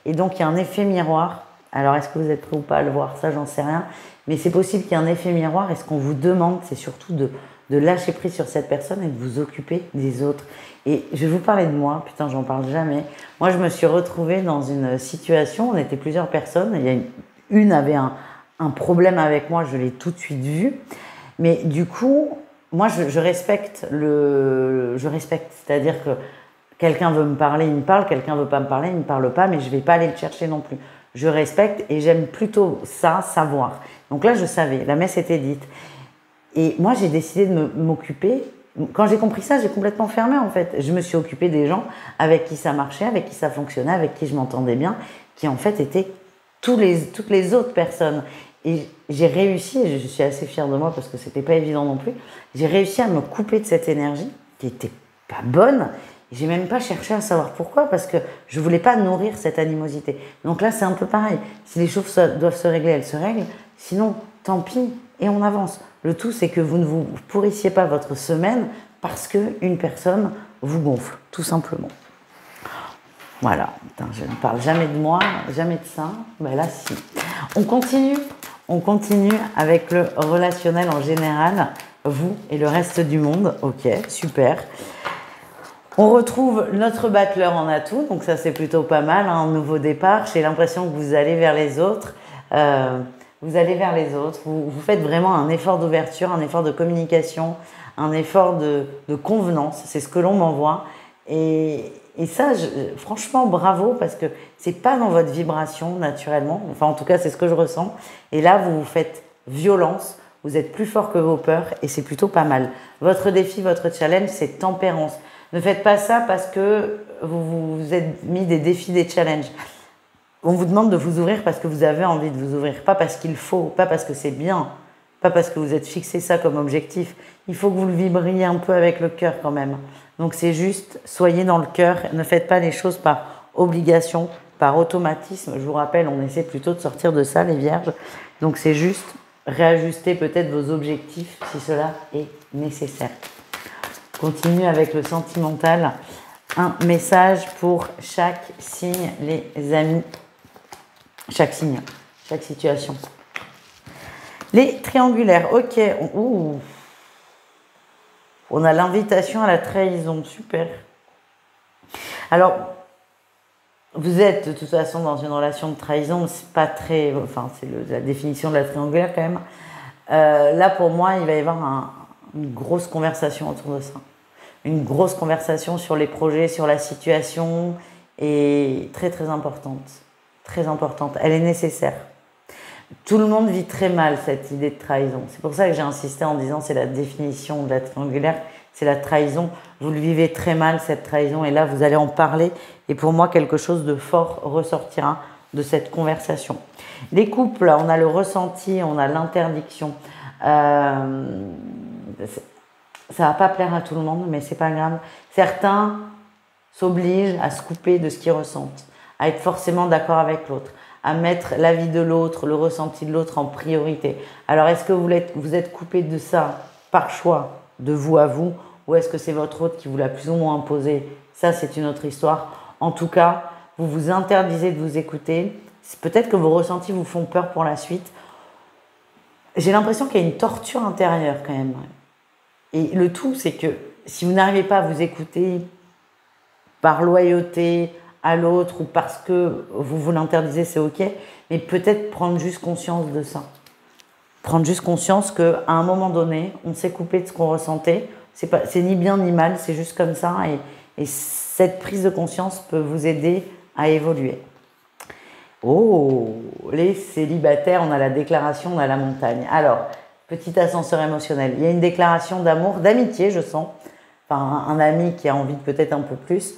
Et donc, il y a un effet miroir. Alors, est-ce que vous êtes prêt ou pas à le voir? Ça, j'en sais rien. Mais c'est possible qu'il y ait un effet miroir. Et ce qu'on vous demande, c'est surtout de lâcher prise sur cette personne et de vous occuper des autres. Et je vais vous parler de moi, putain, j'en parle jamais. Moi, je me suis retrouvée dans une situation, on était plusieurs personnes, il y a une avait un problème avec moi, je l'ai tout de suite vu. Mais du coup, moi, je respecte, c'est-à-dire que quelqu'un veut me parler, il me parle, quelqu'un veut pas me parler, il me parle pas, mais je vais pas aller le chercher non plus. Je respecte et j'aime plutôt ça, savoir. Donc là, je savais, la messe était dite. Et moi, j'ai décidé de m'occuper. Quand j'ai compris ça, j'ai complètement fermé en fait. Je me suis occupée des gens avec qui ça marchait, avec qui ça fonctionnait, avec qui je m'entendais bien, qui en fait étaient toutes les autres personnes. Et j'ai réussi, et je suis assez fière de moi parce que c'était pas évident non plus, j'ai réussi à me couper de cette énergie qui était pas bonne. Et j'ai même pas cherché à savoir pourquoi, parce que je voulais pas nourrir cette animosité. Donc là, c'est un peu pareil. Si les choses doivent se régler, elles se règlent. Sinon, tant pis, et on avance. Le tout, c'est que vous ne vous pourrissiez pas votre semaine parce qu'une personne vous gonfle, tout simplement. Voilà, putain, je ne parle jamais de moi, jamais de ça. Ben là, si. On continue avec le relationnel en général, vous et le reste du monde. Ok, super. On retrouve notre battleur en atout, donc ça c'est plutôt pas mal, hein, un nouveau départ. J'ai l'impression que vous allez vers les autres. Vous faites vraiment un effort d'ouverture, un effort de communication, un effort de convenance, c'est ce que l'on m'envoie. Et ça, franchement, bravo, parce que c'est pas dans votre vibration naturellement, enfin en tout cas c'est ce que je ressens. Et là, vous vous faites violence, vous êtes plus fort que vos peurs et c'est plutôt pas mal. Votre défi, votre challenge, c'est tempérance. Ne faites pas ça parce que vous vous êtes mis des défis, des challenges. On vous demande de vous ouvrir parce que vous avez envie de vous ouvrir, pas parce qu'il faut, pas parce que c'est bien, pas parce que vous êtes fixé ça comme objectif. Il faut que vous le vibriez un peu avec le cœur quand même. Donc c'est juste, soyez dans le cœur, ne faites pas les choses par obligation, par automatisme. Je vous rappelle, on essaie plutôt de sortir de ça, les vierges. Donc c'est juste réajuster peut-être vos objectifs si cela est nécessaire. Continue avec le sentimental. Un message pour chaque signe, les amis. Chaque signe, chaque situation. Les triangulaires, ok. On a l'invitation à la trahison, super. Alors, vous êtes de toute façon dans une relation de trahison, c'est pas très... Enfin, c'est la définition de la triangulaire quand même. Là, pour moi, il va y avoir une grosse conversation autour de ça. Une grosse conversation sur les projets, sur la situation, et très très importante. Très importante. Elle est nécessaire. Tout le monde vit très mal cette idée de trahison. C'est pour ça que j'ai insisté en disant c'est la définition de la triangulaire, c'est la trahison. Vous le vivez très mal cette trahison et là vous allez en parler et pour moi quelque chose de fort ressortira de cette conversation. Les couples, on a le ressenti, on a l'interdiction. Ça va pas plaire à tout le monde mais c'est pas grave. Certains s'obligent à se couper de ce qu'ils ressentent, à être forcément d'accord avec l'autre, à mettre la vie de l'autre, le ressenti de l'autre en priorité. Alors, est-ce que vous êtes coupé de ça par choix, de vous à vous, ou est-ce que c'est votre autre qui vous l'a plus ou moins imposé? Ça, c'est une autre histoire. En tout cas, vous vous interdisez de vous écouter. Peut-être que vos ressentis vous font peur pour la suite. J'ai l'impression qu'il y a une torture intérieure quand même. Et le tout, c'est que si vous n'arrivez pas à vous écouter par loyauté à l'autre ou parce que vous l'interdisez, c'est ok, mais peut-être prendre juste conscience de ça. Prendre juste conscience qu'à un moment donné, on s'est coupé de ce qu'on ressentait. C'est ni bien ni mal, c'est juste comme ça. Et cette prise de conscience peut vous aider à évoluer. Oh, les célibataires, on a la déclaration, on a la montagne. Alors, petit ascenseur émotionnel. Il y a une déclaration d'amour, d'amitié, je sens. Enfin, un ami qui a envie de peut-être un peu plus.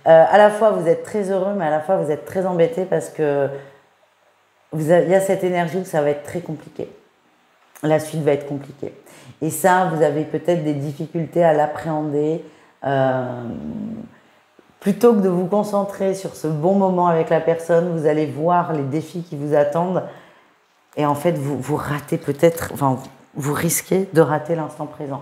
À la fois, vous êtes très heureux, mais à la fois, vous êtes très embêté parce que il y a cette énergie où ça va être très compliqué. La suite va être compliquée. Et ça, vous avez peut-être des difficultés à l'appréhender. Plutôt que de vous concentrer sur ce bon moment avec la personne, vous allez voir les défis qui vous attendent. Et en fait, vous ratez peut-être, enfin, vous risquez de rater l'instant présent.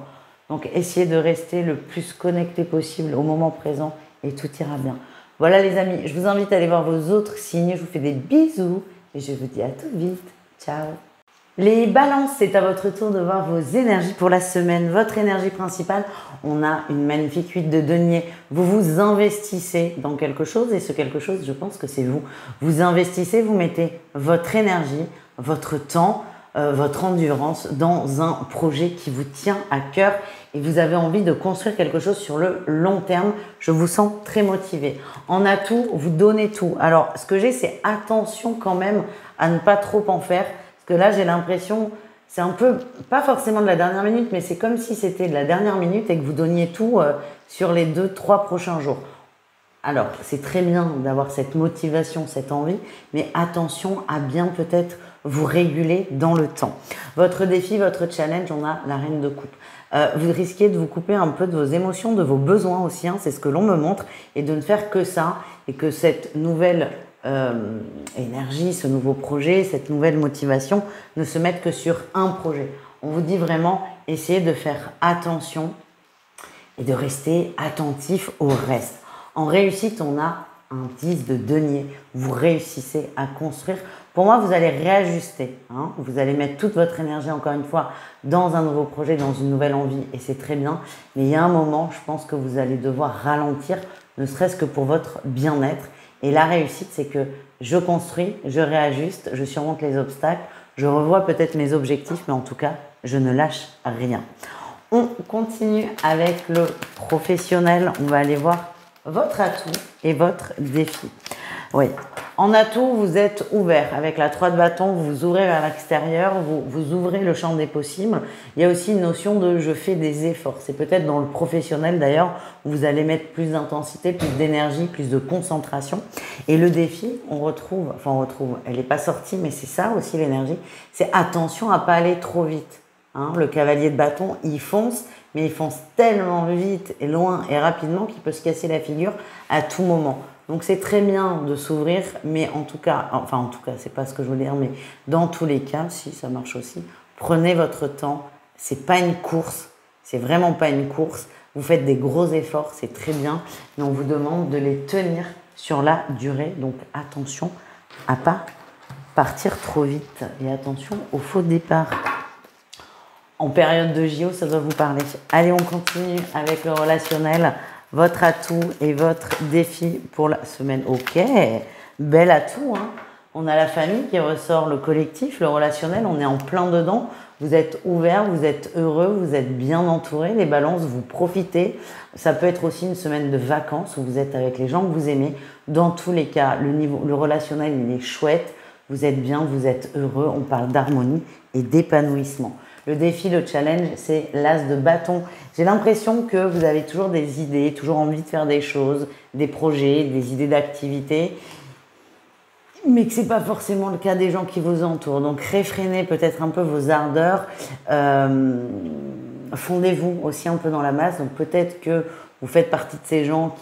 Donc, essayez de rester le plus connecté possible au moment présent et tout ira bien. Voilà les amis, je vous invite à aller voir vos autres signes. Je vous fais des bisous et je vous dis à tout vite. Ciao. Les balances, c'est à votre tour de voir vos énergies pour la semaine. Votre énergie principale, on a une magnifique 8 de denier. Vous vous investissez dans quelque chose et ce quelque chose, je pense que c'est vous. Vous investissez, vous mettez votre énergie, votre temps, votre endurance dans un projet qui vous tient à cœur et vous avez envie de construire quelque chose sur le long terme. Je vous sens très motivé. En atout, vous donnez tout. Alors, ce que j'ai, c'est attention quand même à ne pas trop en faire. Parce que là, j'ai l'impression, c'est un peu, pas forcément de la dernière minute, mais c'est comme si c'était de la dernière minute et que vous donniez tout sur les 2-3 prochains jours. Alors, c'est très bien d'avoir cette motivation, cette envie, mais attention à bien peut-être vous réguler dans le temps. Votre défi, votre challenge, on a la reine de coupe. Vous risquez de vous couper un peu de vos émotions, de vos besoins aussi, hein, c'est ce que l'on me montre, et de ne faire que ça, et que cette nouvelle énergie, ce nouveau projet, cette nouvelle motivation ne se mettent que sur un projet. On vous dit vraiment, essayez de faire attention et de rester attentif au reste. En réussite, on a un 10 de denier. Vous réussissez à construire. Pour moi, vous allez réajuster. Hein. Vous allez mettre toute votre énergie, encore une fois, dans un nouveau projet, dans une nouvelle envie, et c'est très bien. Mais il y a un moment, je pense que vous allez devoir ralentir, ne serait-ce que pour votre bien-être. Et la réussite, c'est que je construis, je réajuste, je surmonte les obstacles, je revois peut-être mes objectifs, mais en tout cas, je ne lâche rien. On continue avec le professionnel. On va aller voir votre atout et votre défi. Oui, en atout, vous êtes ouvert. Avec la 3 de bâton, vous vous ouvrez vers l'extérieur, vous ouvrez le champ des possibles. Il y a aussi une notion de je fais des efforts. C'est peut-être dans le professionnel d'ailleurs où vous allez mettre plus d'intensité, plus d'énergie, plus de concentration. Et le défi, on retrouve, elle n'est pas sortie, mais c'est ça aussi l'énergie, c'est attention à ne pas aller trop vite. Hein, le cavalier de bâton, il fonce, mais il fonce tellement vite et loin et rapidement qu'il peut se casser la figure à tout moment. Donc c'est très bien de s'ouvrir, mais en tout cas, c'est pas ce que je veux dire, mais dans tous les cas, si ça marche aussi, prenez votre temps. C'est pas une course, c'est vraiment pas une course. Vous faites des gros efforts, c'est très bien, mais on vous demande de les tenir sur la durée. Donc attention à pas partir trop vite et attention au faux départ. En période de JO, ça doit vous parler. Allez, on continue avec le relationnel. Votre atout et votre défi pour la semaine. Ok, bel atout. Hein. On a la famille qui ressort, le collectif, le relationnel. On est en plein dedans. Vous êtes ouvert, vous êtes heureux, vous êtes bien entouré. Les balances, vous profitez. Ça peut être aussi une semaine de vacances où vous êtes avec les gens que vous aimez. Dans tous les cas, le relationnel, il est chouette. Vous êtes bien, vous êtes heureux. On parle d'harmonie et d'épanouissement. Le défi, le challenge, c'est l'as de bâton. J'ai l'impression que vous avez toujours des idées, toujours envie de faire des choses, des projets, des idées d'activités, mais que ce n'est pas forcément le cas des gens qui vous entourent. Donc, réfrénez peut-être un peu vos ardeurs. Fondez-vous aussi un peu dans la masse. Donc, peut-être que vous faites partie de ces gens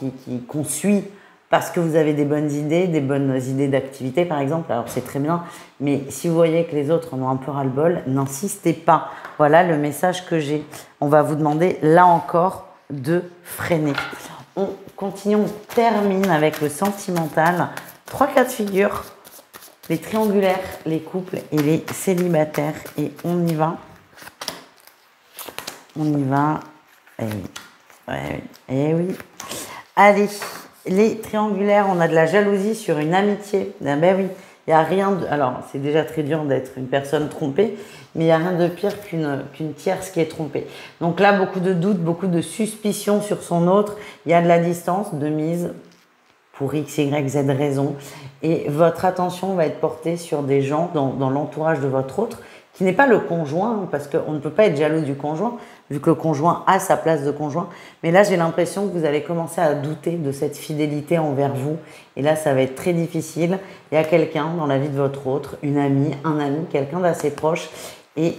qu'on suit parce que vous avez des bonnes idées d'activité par exemple, alors c'est très bien, mais si vous voyez que les autres en ont un peu ras-le-bol, n'insistez pas. Voilà le message que j'ai. On va vous demander là encore de freiner. On continue, on termine avec le sentimental. 3 cas de figure. les triangulaires, les couples et les célibataires. Et on y va. On y va. Eh oui. Ouais, oui. Eh oui. Allez, les triangulaires, on a de la jalousie sur une amitié. Ah ben oui, il n'y a rien de... Alors, c'est déjà très dur d'être une personne trompée, mais il n'y a rien de pire qu'une tierce qui est trompée. Donc là, beaucoup de doutes, beaucoup de suspicions sur son autre. Il y a de la distance, de mise pour X, Y, Z raison. Et votre attention va être portée sur des gens dans l'entourage de votre autre, qui n'est pas le conjoint, parce qu'on ne peut pas être jaloux du conjoint, vu que le conjoint a sa place de conjoint. Mais là, j'ai l'impression que vous allez commencer à douter de cette fidélité envers vous. Et là, ça va être très difficile. Il y a quelqu'un dans la vie de votre autre, une amie, un ami, quelqu'un d'assez proche. Et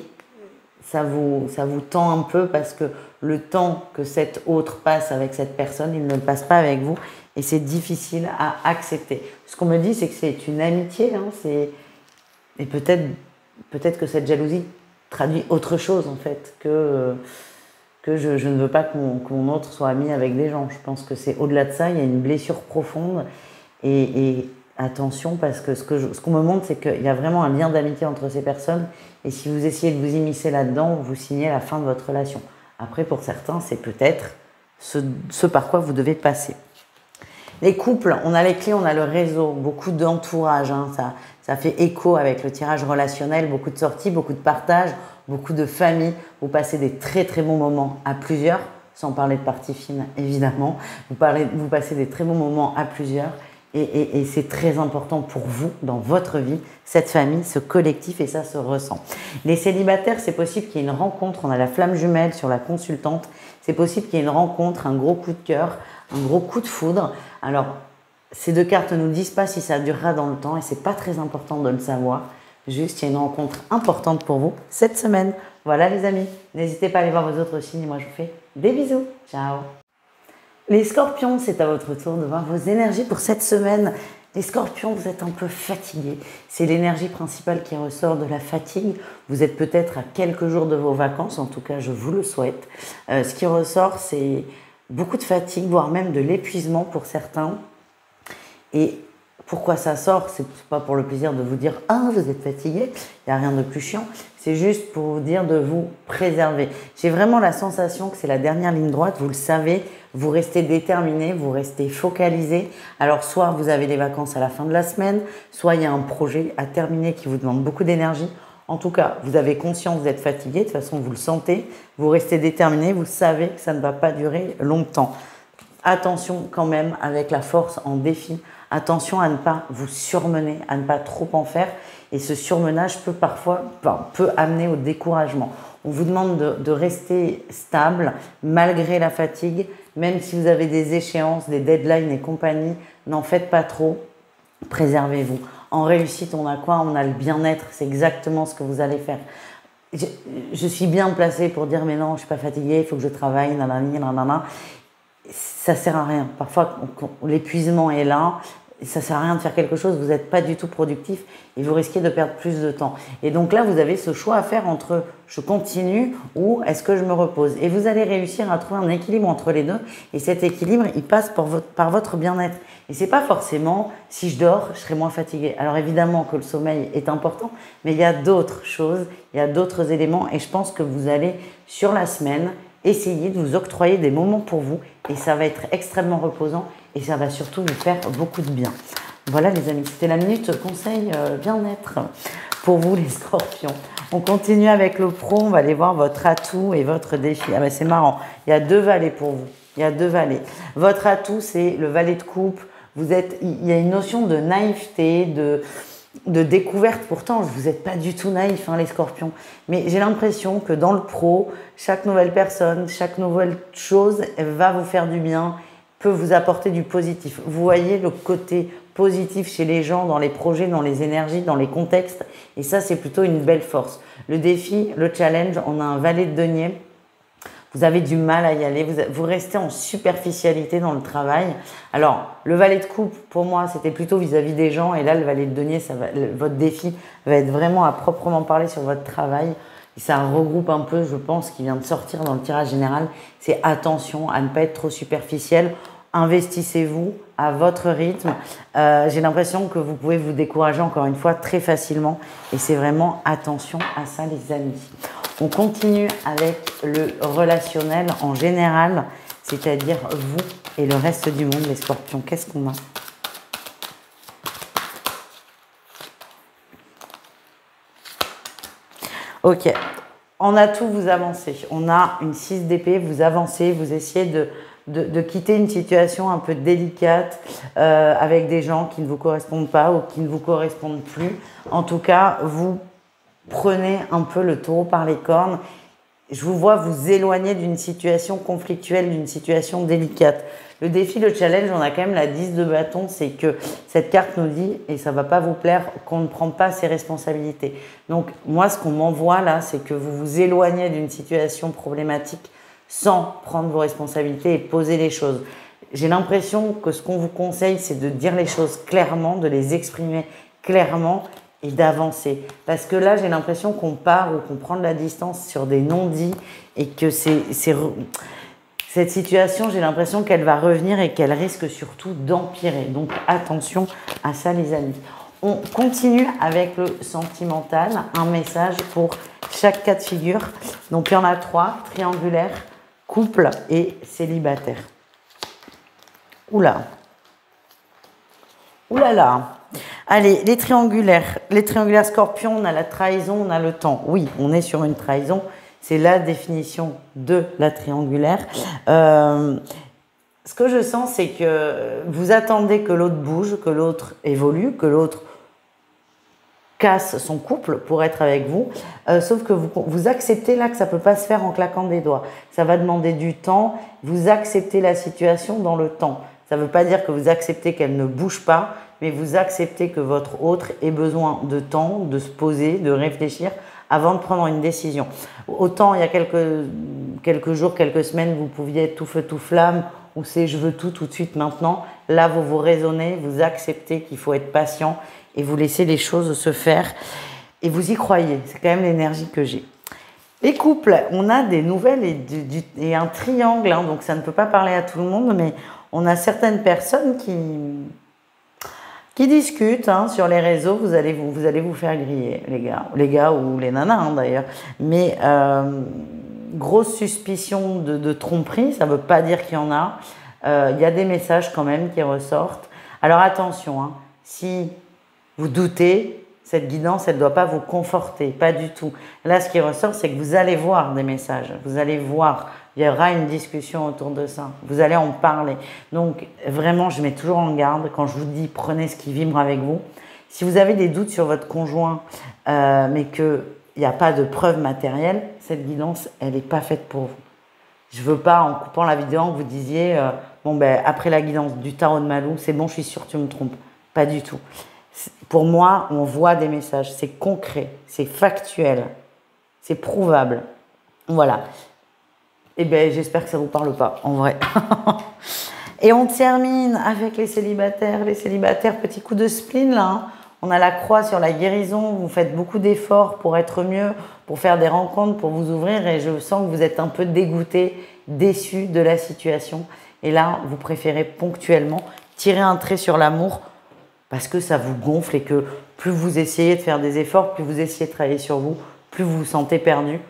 ça vous tend un peu parce que le temps que cet autre passe avec cette personne, il ne le passe pas avec vous. Et c'est difficile à accepter. Ce qu'on me dit, c'est que c'est une amitié. Et peut-être que cette jalousie traduit autre chose, en fait, que je ne veux pas que mon autre soit ami avec des gens. Je pense que c'est au-delà de ça, il y a une blessure profonde. Et attention, parce que ce qu'on me montre, c'est qu'il y a vraiment un lien d'amitié entre ces personnes. Et si vous essayez de vous immiscer là-dedans, vous signez la fin de votre relation. Après, pour certains, c'est peut-être ce par quoi vous devez passer. Les couples, on a les clés, on a le réseau, beaucoup d'entourage. Ça fait écho avec le tirage relationnel, beaucoup de sorties, beaucoup de partages, beaucoup de familles. Vous passez des très très bons moments à plusieurs, sans parler de parties fines évidemment. Vous passez des très bons moments à plusieurs et c'est très important pour vous dans votre vie, cette famille, ce collectif et ça se ressent. Les célibataires, c'est possible qu'il y ait une rencontre. On a la flamme jumelle sur la consultante. C'est possible qu'il y ait une rencontre, un gros coup de cœur, un gros coup de foudre. Alors, ces deux cartes ne nous disent pas si ça durera dans le temps et c'est pas très important de le savoir. Juste, il y a une rencontre importante pour vous cette semaine. Voilà les amis, n'hésitez pas à aller voir vos autres signes et moi je vous fais des bisous. Ciao. Les scorpions, c'est à votre tour de voir vos énergies pour cette semaine. Les scorpions, vous êtes un peu fatigués. C'est l'énergie principale qui ressort de la fatigue. Vous êtes peut-être à quelques jours de vos vacances, en tout cas je vous le souhaite. Ce qui ressort, c'est beaucoup de fatigue, voire même de l'épuisement pour certains. Et pourquoi ça sort? C'est pas pour le plaisir de vous dire « Ah, vous êtes fatigué », il n'y a rien de plus chiant. C'est juste pour vous dire de vous préserver. J'ai vraiment la sensation que c'est la dernière ligne droite, vous le savez, vous restez déterminé, vous restez focalisé. Alors soit vous avez les vacances à la fin de la semaine, soit il y a un projet à terminer qui vous demande beaucoup d'énergie. En tout cas, vous avez conscience d'être fatigué, de toute façon vous le sentez, vous restez déterminé, vous savez que ça ne va pas durer longtemps. Attention quand même avec la force en défi. Attention à ne pas vous surmener, à ne pas trop en faire. Et ce surmenage peut amener au découragement. On vous demande de rester stable malgré la fatigue, même si vous avez des échéances, des deadlines et compagnie. N'en faites pas trop, préservez-vous. En réussite, on a quoi? On a le bien-être, c'est exactement ce que vous allez faire. Je suis bien placée pour dire mais non, je ne suis pas fatiguée, il faut que je travaille, nanani, nanana. Ça ne sert à rien. Parfois, l'épuisement est là. Ça ne sert à rien de faire quelque chose, vous n'êtes pas du tout productif et vous risquez de perdre plus de temps. Et donc là, vous avez ce choix à faire entre je continue ou est-ce que je me repose. Et vous allez réussir à trouver un équilibre entre les deux. Et cet équilibre, il passe par votre bien-être. Et ce n'est pas forcément si je dors, je serai moins fatigué. Alors évidemment que le sommeil est important, mais il y a d'autres choses, il y a d'autres éléments. Et je pense que vous allez, sur la semaine, essayer de vous octroyer des moments pour vous. Et ça va être extrêmement reposant. Et ça va surtout vous faire beaucoup de bien. Voilà les amis, c'était la minute conseil bien-être pour vous les scorpions. On continue avec le pro, on va aller voir votre atout et votre défi. Ah ben c'est marrant, il y a deux valets pour vous. Il y a deux valets. Votre atout, c'est le valet de coupe. Il y a une notion de naïveté, de découverte. Pourtant, vous n'êtes pas du tout naïf, hein, les scorpions. Mais j'ai l'impression que dans le pro, chaque nouvelle personne, chaque nouvelle chose va vous faire du bien, peut vous apporter du positif. Vous voyez le côté positif chez les gens, dans les projets, dans les énergies, dans les contextes. Et ça, c'est plutôt une belle force. Le défi, le challenge, on a un valet de denier. Vous avez du mal à y aller. Vous restez en superficialité dans le travail. Alors, le valet de coupe, pour moi, c'était plutôt vis-à-vis des gens. Et là, le valet de denier, votre défi va être vraiment à proprement parler sur votre travail. Et ça regroupe un peu, je pense, qui vient de sortir dans le tirage général. C'est attention à ne pas être trop superficiel. investissez-vous à votre rythme. J'ai l'impression que vous pouvez vous décourager encore une fois très facilement et c'est vraiment attention à ça les amis. On continue avec le relationnel en général, c'est-à-dire vous et le reste du monde, les scorpions. Qu'est-ce qu'on a? Ok, en atout, vous avancez. On a une 6 d'épée, vous avancez, vous essayez de quitter une situation un peu délicate avec des gens qui ne vous correspondent pas ou qui ne vous correspondent plus. En tout cas, vous prenez un peu le taureau par les cornes. Je vous vois vous éloigner d'une situation conflictuelle, d'une situation délicate. Le défi, le challenge, on a quand même la 10 de bâton, c'est que cette carte nous dit, et ça ne va pas vous plaire, qu'on ne prend pas ses responsabilités. Donc moi, ce qu'on m'envoie là, c'est que vous vous éloignez d'une situation problématique sans prendre vos responsabilités et poser les choses. J'ai l'impression que ce qu'on vous conseille, c'est de dire les choses clairement, de les exprimer clairement et d'avancer. Parce que là, j'ai l'impression qu'on part ou qu'on prend de la distance sur des non-dits et que cette situation, j'ai l'impression qu'elle va revenir et qu'elle risque surtout d'empirer. Donc attention à ça les amis. On continue avec le sentimental, un message pour chaque cas de figure. Donc il y en a 3, triangulaire, couple et célibataire. Oula. Oula là. Allez, les triangulaires scorpions, on a la trahison, on a le temps. Oui, on est sur une trahison. C'est la définition de la triangulaire. Ce que je sens, c'est que vous attendez que l'autre bouge, que l'autre évolue, que l'autre casse son couple pour être avec vous. Sauf que vous acceptez là que ça ne peut pas se faire en claquant des doigts. Ça va demander du temps. Vous acceptez la situation dans le temps. Ça ne veut pas dire que vous acceptez qu'elle ne bouge pas, mais vous acceptez que votre autre ait besoin de temps, de se poser, de réfléchir avant de prendre une décision. Autant il y a quelques jours, quelques semaines, vous pouviez être tout feu, tout flamme, ou c'est je veux tout de suite maintenant. Là, vous raisonnez, vous acceptez qu'il faut être patient et vous laissez les choses se faire et vous y croyez. C'est quand même l'énergie que j'ai. Les couples, on a des nouvelles et un triangle, hein, donc ça ne peut pas parler à tout le monde, mais on a certaines personnes qui discutent hein, sur les réseaux. Vous allez vous faire griller, les gars ou les nanas hein, d'ailleurs. Mais grosse suspicion de tromperie, ça ne veut pas dire qu'il y en a. Il y a des messages quand même qui ressortent. Alors attention, hein, si vous doutez, cette guidance, elle ne doit pas vous conforter, pas du tout. Là, ce qui ressort, c'est que vous allez voir des messages, vous allez voir, il y aura une discussion autour de ça, vous allez en parler. Donc, vraiment, je mets toujours en garde quand je vous dis, prenez ce qui vibre avec vous. Si vous avez des doutes sur votre conjoint, mais qu'il n'y a pas de preuve matérielle, cette guidance, elle n'est pas faite pour vous. Je ne veux pas, en coupant la vidéo, que vous disiez, bon, ben, après la guidance du tarot de Malou, c'est bon, je suis sûre que tu me trompes. Pas du tout. Pour moi, on voit des messages, c'est concret, c'est factuel, c'est prouvable. Voilà. Et bien, j'espère que ça ne vous parle pas, en vrai. Et on termine avec les célibataires. Les célibataires, petit coup de spleen, là. Hein. On a la croix sur la guérison. Vous faites beaucoup d'efforts pour être mieux, pour faire des rencontres, pour vous ouvrir. Et je sens que vous êtes un peu dégoûté, déçu de la situation. Et là, vous préférez ponctuellement tirer un trait sur l'amour parce que ça vous gonfle et que plus vous essayez de faire des efforts, plus vous essayez de travailler sur vous, plus vous vous sentez perdu.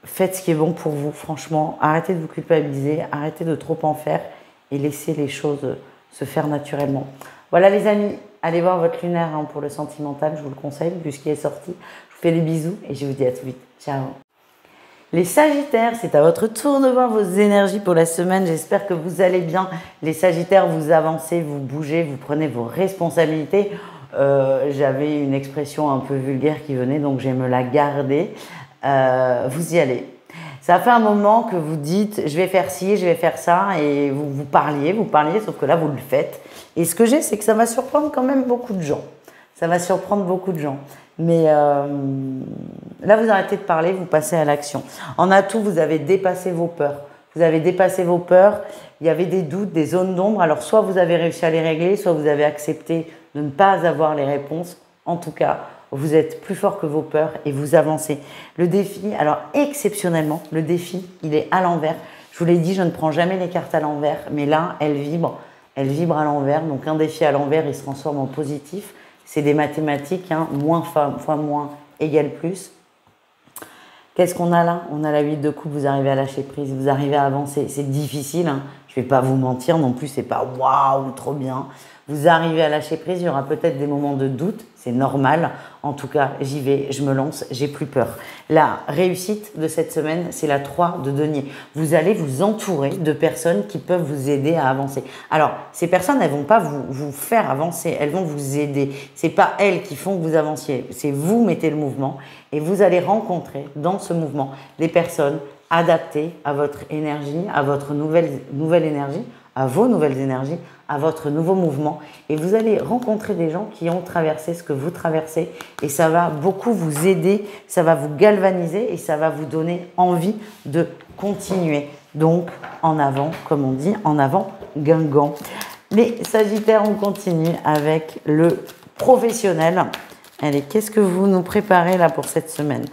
Faites ce qui est bon pour vous, franchement. Arrêtez de vous culpabiliser, arrêtez de trop en faire et laissez les choses se faire naturellement. Voilà les amis, allez voir votre lunaire hein, pour le sentimental, je vous le conseille puisqu'il est sorti. Je vous fais des bisous et je vous dis à tout vite. Ciao. Les Sagittaires, c'est à votre tour de voir vos énergies pour la semaine. J'espère que vous allez bien. Les Sagittaires, vous avancez, vous bougez, vous prenez vos responsabilités. J'avais une expression un peu vulgaire qui venait, donc je vais me la garder. Vous y allez. Ça fait un moment que vous dites « je vais faire ci, je vais faire ça » et vous parliez, sauf que là, vous le faites. Et ce que j'ai, c'est que ça va surprendre quand même beaucoup de gens. Ça va surprendre beaucoup de gens. Mais là, vous arrêtez de parler, vous passez à l'action. En atout, vous avez dépassé vos peurs. Vous avez dépassé vos peurs. Il y avait des doutes, des zones d'ombre. Alors, soit vous avez réussi à les régler, soit vous avez accepté de ne pas avoir les réponses. En tout cas, vous êtes plus fort que vos peurs et vous avancez. Le défi, alors exceptionnellement, le défi, il est à l'envers. Je vous l'ai dit, je ne prends jamais les cartes à l'envers, mais là, elles vibrent à l'envers. Donc un défi à l'envers, il se transforme en positif. C'est des mathématiques, hein, moins fois moins égale plus. Qu'est-ce qu'on a là? On a la 8 de coupe, vous arrivez à lâcher prise, vous arrivez à avancer. C'est difficile, hein. Je ne vais pas vous mentir non plus, c'est pas waouh, trop bien. Vous arrivez à lâcher prise, il y aura peut-être des moments de doute, c'est normal. En tout cas, j'y vais, je me lance, j'ai plus peur. La réussite de cette semaine, c'est la 3 de denier. Vous allez vous entourer de personnes qui peuvent vous aider à avancer. Alors, ces personnes, elles ne vont pas vous faire avancer, elles vont vous aider. Ce n'est pas elles qui font que vous avanciez, c'est vous mettez le mouvement et vous allez rencontrer dans ce mouvement des personnes adaptées à votre énergie, à votre nouvelle énergie, à vos nouvelles énergies, à votre nouveau mouvement et vous allez rencontrer des gens qui ont traversé ce que vous traversez et ça va beaucoup vous aider, ça va vous galvaniser et ça va vous donner envie de continuer. Donc en avant, comme on dit, en avant Guingamp. Les Sagittaires, on continue avec le professionnel. Allez, qu'est-ce que vous nous préparez là pour cette semaine?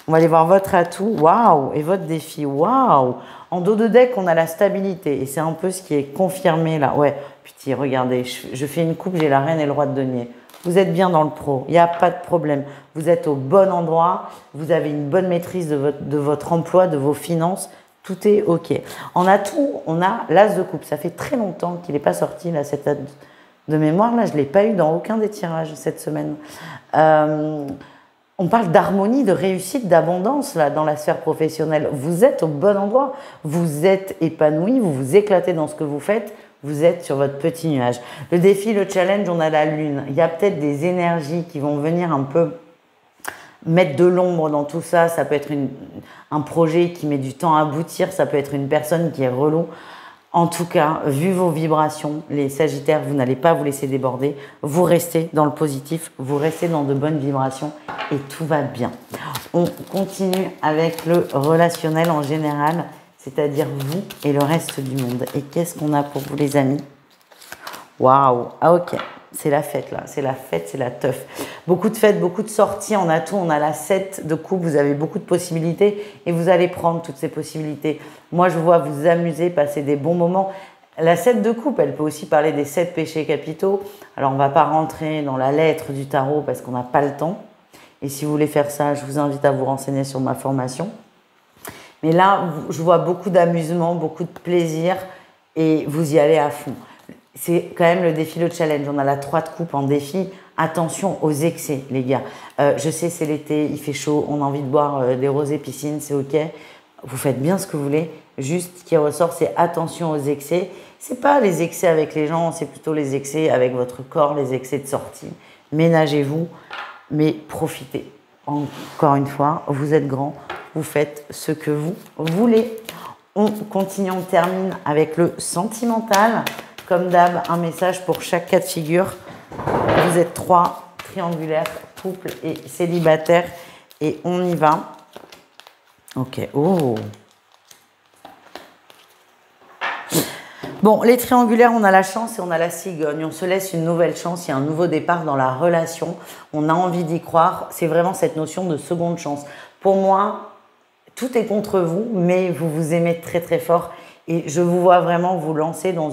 On va aller voir votre atout, waouh, et votre défi, waouh. En dos de deck, on a la stabilité et c'est un peu ce qui est confirmé là. Ouais, putain, regardez, je fais une coupe, j'ai la reine et le roi de denier. Vous êtes bien dans le pro, il n'y a pas de problème. Vous êtes au bon endroit, vous avez une bonne maîtrise de votre emploi, de vos finances, tout est OK. En atout, on a l'as de coupe. Ça fait très longtemps qu'il n'est pas sorti là, cette de mémoire. Là, je ne l'ai pas eu dans aucun des tirages cette semaine. On parle d'harmonie, de réussite, d'abondance là dans la sphère professionnelle. Vous êtes au bon endroit, vous êtes épanoui, vous vous éclatez dans ce que vous faites, vous êtes sur votre petit nuage. Le défi, le challenge, on a la lune. Il y a peut-être des énergies qui vont venir un peu mettre de l'ombre dans tout ça. Ça peut être un projet qui met du temps à aboutir, ça peut être une personne qui est relou. En tout cas, vu vos vibrations, les Sagittaires, vous n'allez pas vous laisser déborder. Vous restez dans le positif, vous restez dans de bonnes vibrations et tout va bien. On continue avec le relationnel en général, c'est-à-dire vous et le reste du monde. Et qu'est-ce qu'on a pour vous les amis? Waouh! Ah ok, c'est la fête là, c'est la fête, c'est la teuf. Beaucoup de fêtes, beaucoup de sorties en atout, on a la 7 de coupe, vous avez beaucoup de possibilités et vous allez prendre toutes ces possibilités. Moi je vous vois vous amuser, passer des bons moments. La 7 de coupe, elle peut aussi parler des 7 péchés capitaux. Alors on ne va pas rentrer dans la lettre du tarot parce qu'on n'a pas le temps. Et si vous voulez faire ça, je vous invite à vous renseigner sur ma formation. Mais là, je vois beaucoup d'amusement, beaucoup de plaisir et vous y allez à fond. C'est quand même le défi, le challenge. On a la 3 de coupe en défi. Attention aux excès, les gars. Je sais, c'est l'été, il fait chaud, on a envie de boire des rosés piscine, c'est OK. Vous faites bien ce que vous voulez. Juste, ce qui ressort, c'est attention aux excès. C'est pas les excès avec les gens, c'est plutôt les excès avec votre corps, les excès de sortie. Ménagez-vous, mais profitez. Encore une fois, vous êtes grand, vous faites ce que vous voulez. On continue, on termine avec le sentimental. Comme d'hab, un message pour chaque cas de figure. Vous êtes 3, triangulaire, couple et célibataire. Et on y va. Ok. Oh. Bon, les triangulaires, on a la chance et on a la cigogne. On se laisse une nouvelle chance, il y a un nouveau départ dans la relation. On a envie d'y croire. C'est vraiment cette notion de seconde chance. Pour moi, tout est contre vous, mais vous vous aimez très très fort. Et je vous vois vraiment vous lancer dans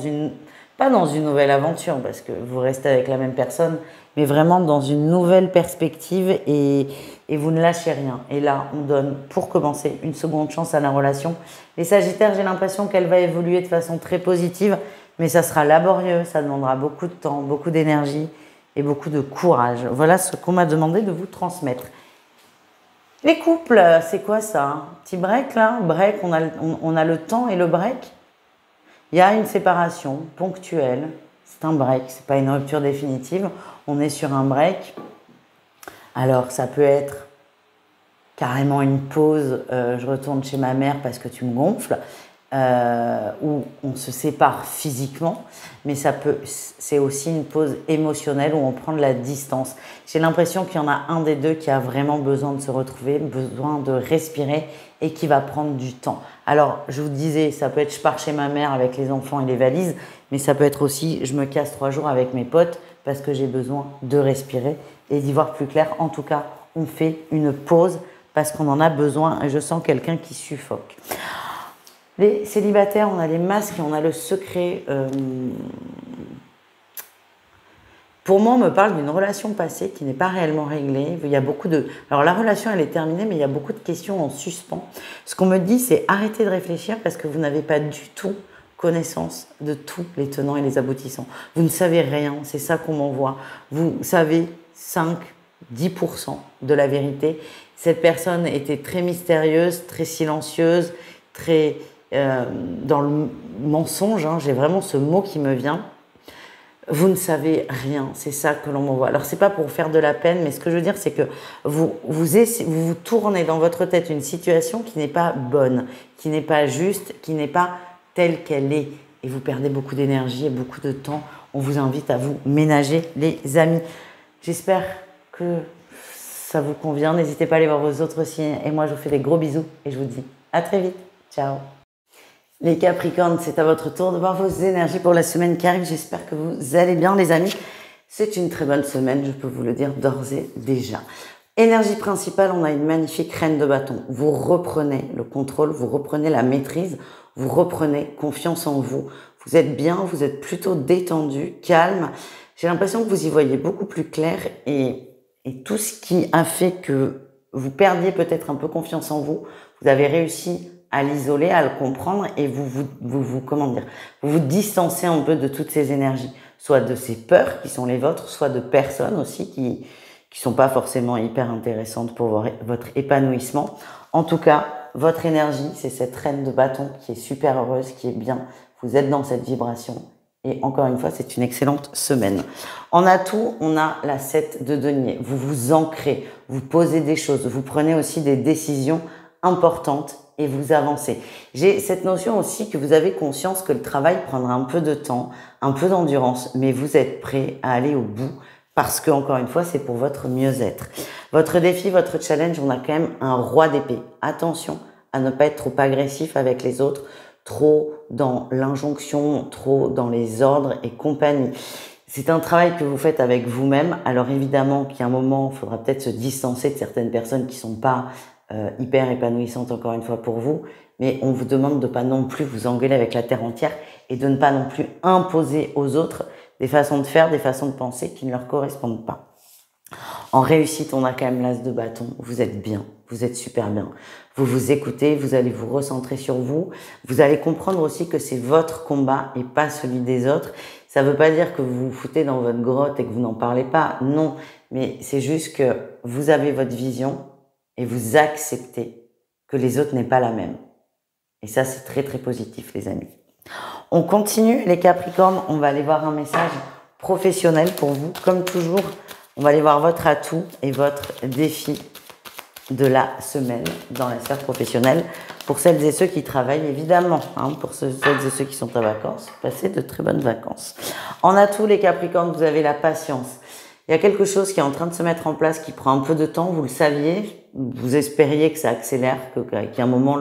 pas dans une nouvelle aventure, parce que vous restez avec la même personne, mais vraiment dans une nouvelle perspective et vous ne lâchez rien. Et là, on donne, pour commencer, une seconde chance à la relation. Les Sagittaires, j'ai l'impression qu'elle va évoluer de façon très positive, mais ça sera laborieux, ça demandera beaucoup de temps, beaucoup d'énergie et beaucoup de courage. Voilà ce qu'on m'a demandé de vous transmettre. Les couples, c'est quoi ça? Petit break là? Break, on a le temps et le break. Il y a une séparation ponctuelle, c'est un break, c'est pas une rupture définitive, on est sur un break. Alors ça peut être carrément une pause, je retourne chez ma mère parce que tu me gonfles, où on se sépare physiquement, mais c'est aussi une pause émotionnelle où on prend de la distance. J'ai l'impression qu'il y en a un des deux qui a vraiment besoin de se retrouver, besoin de respirer et qui va prendre du temps. Alors, je vous disais, ça peut être je pars chez ma mère avec les enfants et les valises, mais ça peut être aussi je me casse 3 jours avec mes potes parce que j'ai besoin de respirer et d'y voir plus clair. En tout cas, on fait une pause parce qu'on en a besoin et je sens quelqu'un qui suffoque. Les célibataires, on a les masques et on a le secret. Pour moi, on me parle d'une relation passée qui n'est pas réellement réglée. Il y a beaucoup de... Alors, la relation, elle est terminée, mais il y a beaucoup de questions en suspens. Ce qu'on me dit, c'est arrêtez de réfléchir parce que vous n'avez pas du tout connaissance de tous les tenants et les aboutissants. Vous ne savez rien, c'est ça qu'on m'envoie. Vous savez 5-10% de la vérité. Cette personne était très mystérieuse, très silencieuse, très dans le mensonge. Hein, j'ai vraiment ce mot qui me vient. Vous ne savez rien, c'est ça que l'on m'envoie. Alors, c'est pas pour faire de la peine, mais ce que je veux dire, c'est que vous tournez dans votre tête une situation qui n'est pas bonne, qui n'est pas juste, qui n'est pas telle qu'elle est. Et vous perdez beaucoup d'énergie et beaucoup de temps. On vous invite à vous ménager, les amis. J'espère que ça vous convient. N'hésitez pas à aller voir vos autres signes. Et moi, je vous fais des gros bisous et je vous dis à très vite. Ciao. Les Capricornes, c'est à votre tour de voir vos énergies pour la semaine qui arrive. J'espère que vous allez bien, les amis. C'est une très bonne semaine, je peux vous le dire d'ores et déjà. Énergie principale, on a une magnifique reine de bâton. Vous reprenez le contrôle, vous reprenez la maîtrise, vous reprenez confiance en vous. Vous êtes bien, vous êtes plutôt détendu, calme. J'ai l'impression que vous y voyez beaucoup plus clair et tout ce qui a fait que vous perdiez peut-être un peu confiance en vous, vous avez réussi à l'isoler, à le comprendre et comment dire, vous vous distancez un peu de toutes ces énergies, soit de ces peurs qui sont les vôtres, soit de personnes aussi qui sont pas forcément hyper intéressantes pour votre épanouissement. En tout cas, votre énergie, c'est cette reine de bâton qui est super heureuse, qui est bien. Vous êtes dans cette vibration et encore une fois, c'est une excellente semaine. En atout, on a la 7 de denier. Vous vous ancrez, vous posez des choses, vous prenez aussi des décisions importantes et vous avancez. J'ai cette notion aussi que vous avez conscience que le travail prendra un peu de temps, un peu d'endurance, mais vous êtes prêt à aller au bout parce que, encore une fois, c'est pour votre mieux-être. Votre défi, votre challenge, on a quand même un roi d'épée. Attention à ne pas être trop agressif avec les autres, trop dans l'injonction, trop dans les ordres et compagnie. C'est un travail que vous faites avec vous-même. Alors évidemment qu'il y a un moment, il faudra peut-être se distancer de certaines personnes qui sont pas hyper épanouissantes encore une fois pour vous, mais on vous demande de pas non plus vous engueuler avec la terre entière et de ne pas non plus imposer aux autres des façons de faire, des façons de penser qui ne leur correspondent pas. En réussite, on a quand même l'as de bâton. Vous êtes bien, vous êtes super bien. Vous vous écoutez, vous allez vous recentrer sur vous. Vous allez comprendre aussi que c'est votre combat et pas celui des autres. Ça veut pas dire que vous vous foutez dans votre grotte et que vous n'en parlez pas. Non, mais c'est juste que vous avez votre vision et vous acceptez que les autres n'aient pas la même. Et ça, c'est très, très positif, les amis. On continue, les Capricornes. On va aller voir un message professionnel pour vous. Comme toujours, on va aller voir votre atout et votre défi de la semaine dans la sphère professionnelle. Pour celles et ceux qui travaillent, évidemment, hein, pour celles et ceux qui sont en vacances, passez de très bonnes vacances. En atout, les Capricornes, vous avez la patience. Il y a quelque chose qui est en train de se mettre en place, qui prend un peu de temps, vous le saviez, vous espériez que ça accélère, qu'à un moment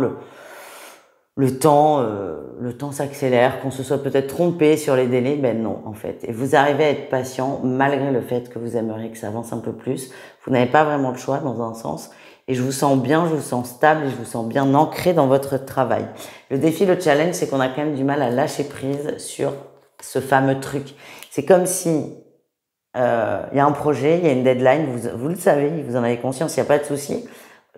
le temps s'accélère, qu'on se soit peut-être trompé sur les délais, ben non en fait. Et vous arrivez à être patient malgré le fait que vous aimeriez que ça avance un peu plus. Vous n'avez pas vraiment le choix dans un sens. Et je vous sens bien, je vous sens stable et je vous sens bien ancré dans votre travail. Le défi, le challenge, c'est qu'on a quand même du mal à lâcher prise sur ce fameux truc. C'est comme si il y a un projet, il y a une deadline, vous le savez, vous en avez conscience, il n'y a pas de souci.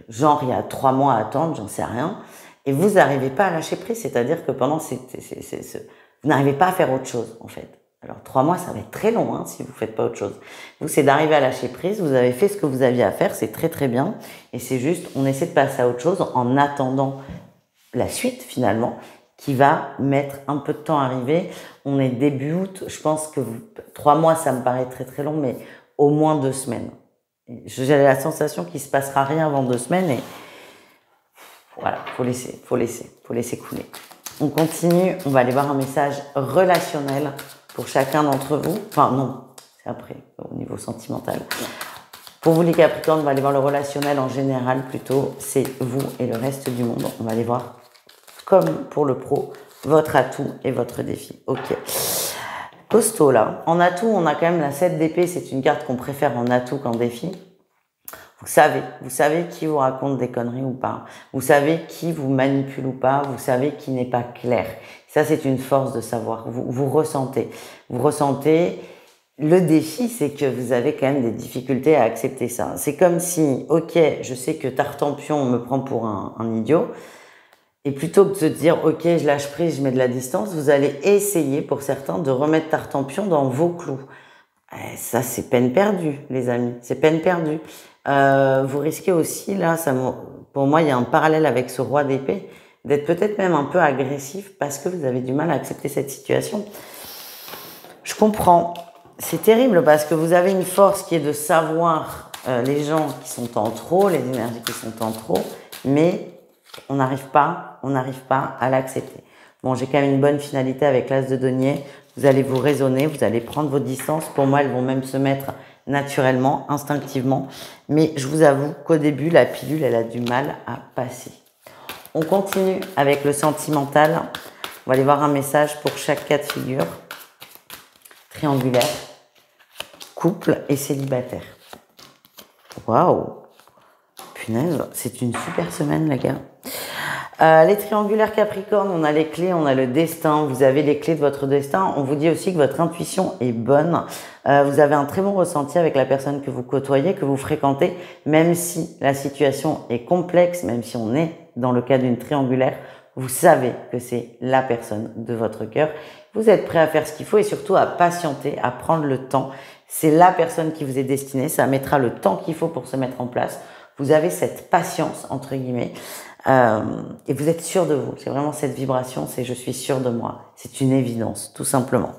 Genre, il y a 3 mois à attendre, j'en sais rien. Et vous n'arrivez pas à lâcher prise, c'est-à-dire que pendant vous n'arrivez pas à faire autre chose, en fait. Alors, 3 mois, ça va être très long, hein, si vous faites pas autre chose. Vous, c'est d'arriver à lâcher prise, vous avez fait ce que vous aviez à faire, c'est très très bien. Et c'est juste, on essaie de passer à autre chose en attendant la suite, finalement, qui va mettre un peu de temps à arriver. On est début août, je pense que 3 mois, ça me paraît très très long, mais au moins 2 semaines. J'ai la sensation qu'il se passera rien avant 2 semaines et voilà, faut laisser couler. On continue, on va aller voir un message relationnel pour chacun d'entre vous. Enfin non, c'est après, au niveau sentimental. Pour vous les Capricornes, on va aller voir le relationnel en général plutôt, c'est vous et le reste du monde. On va aller voir, comme pour le pro, votre atout et votre défi. Ok. Costaud là. En atout, on a quand même la 7 d'épée, c'est une carte qu'on préfère en atout qu'en défi. Vous savez qui vous raconte des conneries ou pas. Vous savez qui vous manipule ou pas. Vous savez qui n'est pas clair. Ça, c'est une force de savoir. Vous ressentez. Vous ressentez. Le défi, c'est que vous avez quand même des difficultés à accepter ça. C'est comme si, ok, je sais que Tartampion me prend pour un idiot. Et plutôt que de se dire, ok, je lâche prise, je mets de la distance, vous allez essayer, pour certains, de remettre Tartampion dans vos clous. Ça, c'est peine perdue, les amis. C'est peine perdue. Vous risquez aussi, là, pour moi, il y a un parallèle avec ce roi d'épée, d'être peut-être même un peu agressif parce que vous avez du mal à accepter cette situation. Je comprends. C'est terrible parce que vous avez une force qui est de savoir les gens qui sont en trop, les énergies qui sont en trop, mais on n'arrive pas à l'accepter. Bon, j'ai quand même une bonne finalité avec l'as de denier. Vous allez vous raisonner, vous allez prendre vos distances. Pour moi, elles vont même se mettre naturellement, instinctivement. Mais je vous avoue qu'au début, la pilule, elle a du mal à passer. On continue avec le sentimental. On va aller voir un message pour chaque cas de figure. Triangulaire, couple et célibataire. Waouh! Punaise, c'est une super semaine, les gars. Les triangulaires Capricorne, on a les clés, on a le destin. Vous avez les clés de votre destin. On vous dit aussi que votre intuition est bonne. Vous avez un très bon ressenti avec la personne que vous côtoyez, que vous fréquentez, même si la situation est complexe, même si on est dans le cas d'une triangulaire, vous savez que c'est la personne de votre cœur. Vous êtes prêt à faire ce qu'il faut et surtout à patienter, à prendre le temps. C'est la personne qui vous est destinée. Ça mettra le temps qu'il faut pour se mettre en place. Vous avez cette patience, entre guillemets. Et vous êtes sûr de vous. C'est vraiment cette vibration, c'est je suis sûr de moi. C'est une évidence, tout simplement.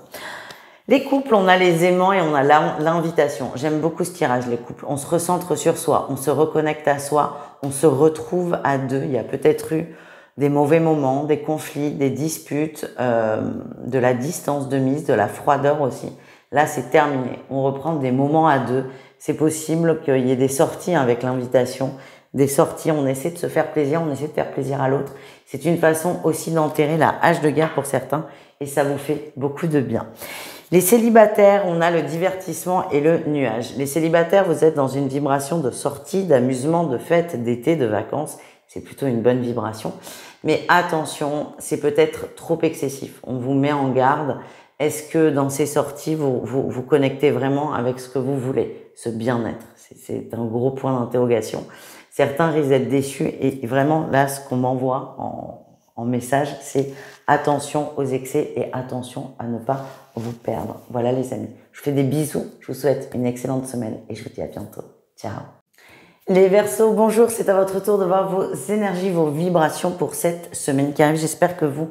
Les couples, on a les aimants et on a l'invitation. J'aime beaucoup ce tirage, les couples. On se recentre sur soi, on se reconnecte à soi, on se retrouve à deux. Il y a peut-être eu des mauvais moments, des conflits, des disputes, de la distance de mise, de la froideur aussi. Là, c'est terminé. On reprend des moments à deux. C'est possible qu'il y ait des sorties avec l'invitation. Des sorties, on essaie de se faire plaisir, on essaie de faire plaisir à l'autre. C'est une façon aussi d'enterrer la hache de guerre pour certains et ça vous fait beaucoup de bien. Les célibataires, on a le divertissement et le nuage. Les célibataires, vous êtes dans une vibration de sortie, d'amusement, de fête, d'été, de vacances. C'est plutôt une bonne vibration. Mais attention, c'est peut-être trop excessif. On vous met en garde. Est-ce que dans ces sorties, vous connectez vraiment avec ce que vous voulez, ce bien-être? C'est un gros point d'interrogation. Certains risquent d'être déçus et vraiment là, ce qu'on m'envoie en message, c'est attention aux excès et attention à ne pas vous perdre. Voilà les amis, je vous fais des bisous, je vous souhaite une excellente semaine et je vous dis à bientôt. Ciao. Les Verseaux, bonjour, c'est à votre tour de voir vos énergies, vos vibrations pour cette semaine qui arrive. J'espère que vous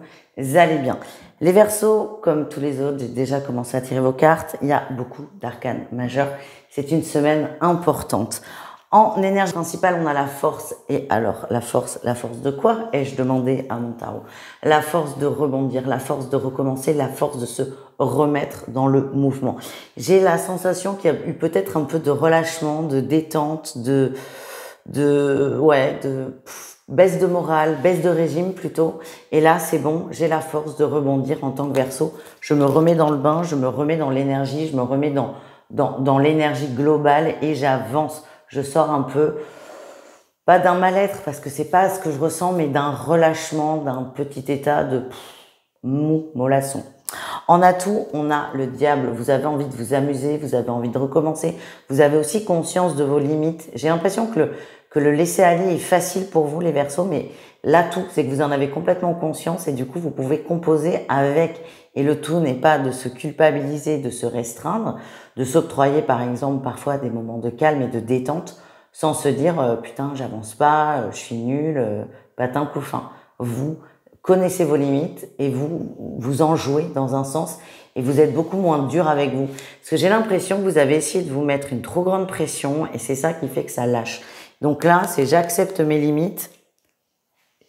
allez bien. Les Verseaux, comme tous les autres, j'ai déjà commencé à tirer vos cartes. Il y a beaucoup d'arcanes majeurs. C'est une semaine importante. En énergie principale, on a la force. Et alors, la force de quoi ai-je demandé à mon tarot? La force de rebondir, la force de recommencer, la force de se remettre dans le mouvement. J'ai la sensation qu'il y a eu peut-être un peu de relâchement, de détente, de baisse de morale, baisse de régime plutôt. Et là, c'est bon, j'ai la force de rebondir en tant que Verseau. Je me remets dans le bain, je me remets dans l'énergie, je me remets dans l'énergie globale et j'avance. Je sors un peu, pas d'un mal-être parce que c'est pas ce que je ressens, mais d'un relâchement, d'un petit état de mollasson. En atout, on a le diable. Vous avez envie de vous amuser, vous avez envie de recommencer. Vous avez aussi conscience de vos limites. J'ai l'impression que le laisser aller est facile pour vous, les Verseaux, mais l'atout, c'est que vous en avez complètement conscience et du coup, vous pouvez composer avec. Et le tout n'est pas de se culpabiliser, de se restreindre, de s'octroyer par exemple parfois des moments de calme et de détente sans se dire putain j'avance pas, je suis nul, patin couffin. Vous connaissez vos limites et vous en jouez dans un sens et vous êtes beaucoup moins dur avec vous. Parce que j'ai l'impression que vous avez essayé de vous mettre une trop grande pression et c'est ça qui fait que ça lâche. Donc là, c'est j'accepte mes limites,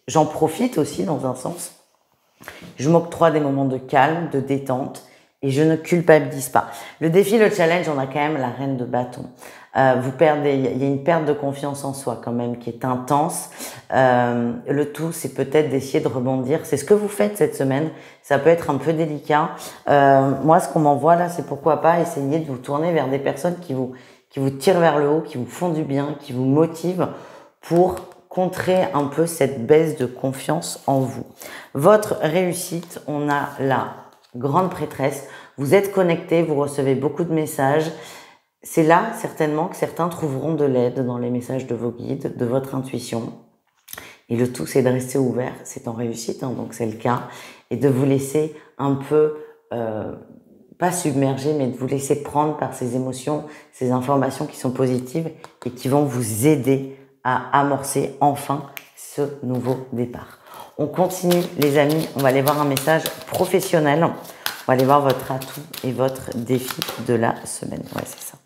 j'en profite aussi dans un sens. Je m'octroie des moments de calme, de détente et je ne culpabilise pas. Le défi, le challenge, on a quand même la reine de bâton. Il y a une perte de confiance en soi quand même qui est intense. Le tout, c'est peut-être d'essayer de rebondir. C'est ce que vous faites cette semaine. Ça peut être un peu délicat. Moi, ce qu'on m'envoie là, c'est pourquoi pas essayer de vous tourner vers des personnes qui vous tirent vers le haut, qui vous font du bien, qui vous motivent pour contrer un peu cette baisse de confiance en vous. Votre réussite, on a la grande prêtresse. Vous êtes connecté, vous recevez beaucoup de messages. C'est là, certainement, que certains trouveront de l'aide dans les messages de vos guides, de votre intuition. Et le tout, c'est de rester ouvert. C'est en réussite, hein, donc c'est le cas. Et de vous laisser un peu, pas submerger, mais de vous laisser prendre par ces émotions, ces informations qui sont positives et qui vont vous aider à amorcer enfin ce nouveau départ. On continue, les amis. On va aller voir un message professionnel. On va aller voir votre atout et votre défi de la semaine. Ouais, c'est ça.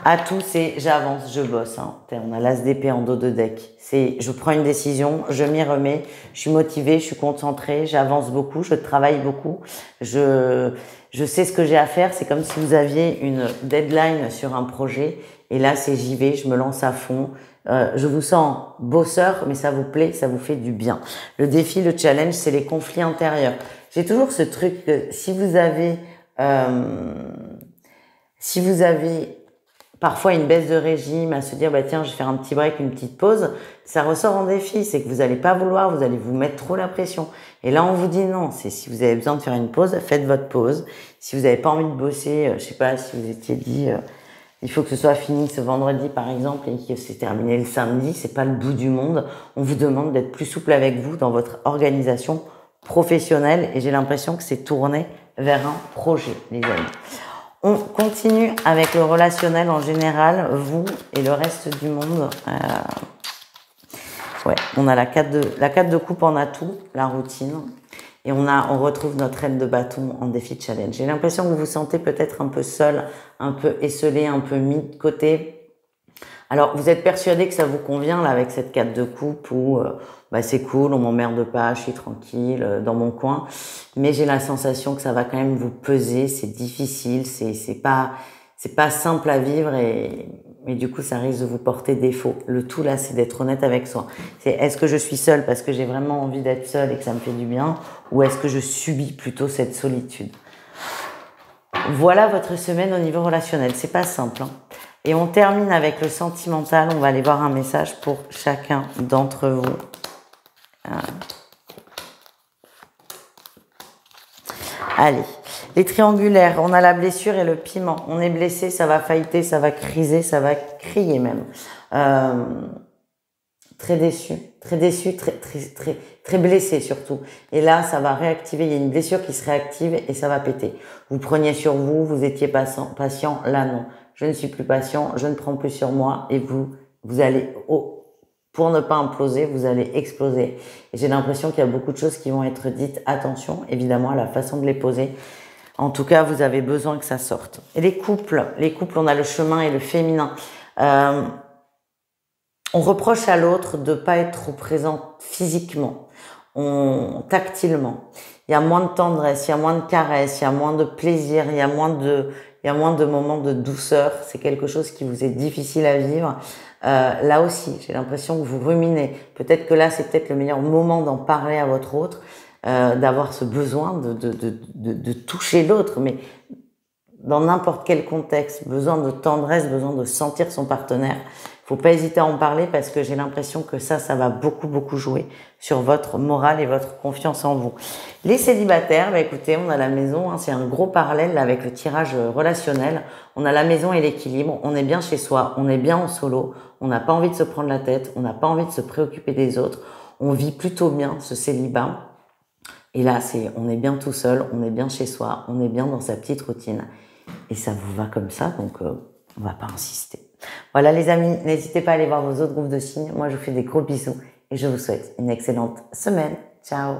Atout, c'est j'avance, je bosse. Hein. On a l'as d'épée en dos de deck. C'est je prends une décision, je m'y remets, je suis motivée, je suis concentrée, j'avance beaucoup, je travaille beaucoup, je sais ce que j'ai à faire. C'est comme si vous aviez une deadline sur un projet. Et là, c'est j'y vais, je me lance à fond. Je vous sens bosseur, mais ça vous plaît, ça vous fait du bien. Le défi, le challenge, c'est les conflits intérieurs. J'ai toujours ce truc que si vous avez parfois une baisse de régime, à se dire bah tiens, je vais faire un petit break, une petite pause, ça ressort en défi. C'est que vous n'allez pas vouloir, vous allez vous mettre trop la pression. Et là, on vous dit non. C'est si vous avez besoin de faire une pause, faites votre pause. Si vous n'avez pas envie de bosser, je sais pas si vous étiez dit il faut que ce soit fini ce vendredi par exemple et que c'est terminé le samedi, c'est pas le bout du monde. On vous demande d'être plus souple avec vous dans votre organisation professionnelle et j'ai l'impression que c'est tourné vers un projet, les amis. On continue avec le relationnel en général, vous et le reste du monde. Ouais, on a la 4 de coupe en atout, la routine. Et on retrouve notre aile de bâton en défi challenge. J'ai l'impression que vous vous sentez peut-être un peu seul, un peu esselé, un peu mis de côté. Alors, vous êtes persuadé que ça vous convient, là, avec cette 4 de coupe où, c'est cool, on m'emmerde pas, je suis tranquille, dans mon coin. Mais j'ai la sensation que ça va quand même vous peser, c'est difficile, c'est pas simple à vivre et du coup, ça risque de vous porter défaut. Le tout, là, c'est d'être honnête avec soi. C'est est-ce que je suis seule parce que j'ai vraiment envie d'être seule et que ça me fait du bien ou est-ce que je subis plutôt cette solitude? Voilà votre semaine au niveau relationnel. C'est pas simple, hein. Et on termine avec le sentimental. On va aller voir un message pour chacun d'entre vous. Allez, les triangulaires, on a la blessure et le piment. On est blessé, ça va failliter, ça va criser, ça va crier même. Très déçu, très blessé surtout. Et là, ça va réactiver, il y a une blessure qui se réactive et ça va péter. Vous preniez sur vous, vous étiez patient, là non. Je ne suis plus patient, je ne prends plus sur moi et vous allez, pour ne pas imploser, vous allez exploser. Et j'ai l'impression qu'il y a beaucoup de choses qui vont être dites. Attention, évidemment, à la façon de les poser. En tout cas, vous avez besoin que ça sorte. Et les couples, on a le chemin et le féminin. On reproche à l'autre de pas être trop présent physiquement, tactilement. Il y a moins de tendresse, il y a moins de caresses, il y a moins de plaisir, il y a moins de moments de douceur. C'est quelque chose qui vous est difficile à vivre. Là aussi, j'ai l'impression que vous ruminez. Peut-être que là, c'est peut-être le meilleur moment d'en parler à votre autre, d'avoir ce besoin de toucher l'autre, mais dans n'importe quel contexte, besoin de tendresse, besoin de sentir son partenaire. Faut pas hésiter à en parler parce que j'ai l'impression que ça va beaucoup jouer sur votre morale et votre confiance en vous. Les célibataires, écoutez, on a la maison, hein, c'est un gros parallèle là, avec le tirage relationnel. On a la maison et l'équilibre, on est bien chez soi, on est bien en solo, on n'a pas envie de se prendre la tête, on n'a pas envie de se préoccuper des autres, on vit plutôt bien ce célibat. Et là, on est bien tout seul, on est bien chez soi, on est bien dans sa petite routine. Et ça vous va comme ça, donc on va pas insister. Voilà les amis, n'hésitez pas à aller voir vos autres groupes de signes. Moi, je vous fais des gros bisous et je vous souhaite une excellente semaine. Ciao.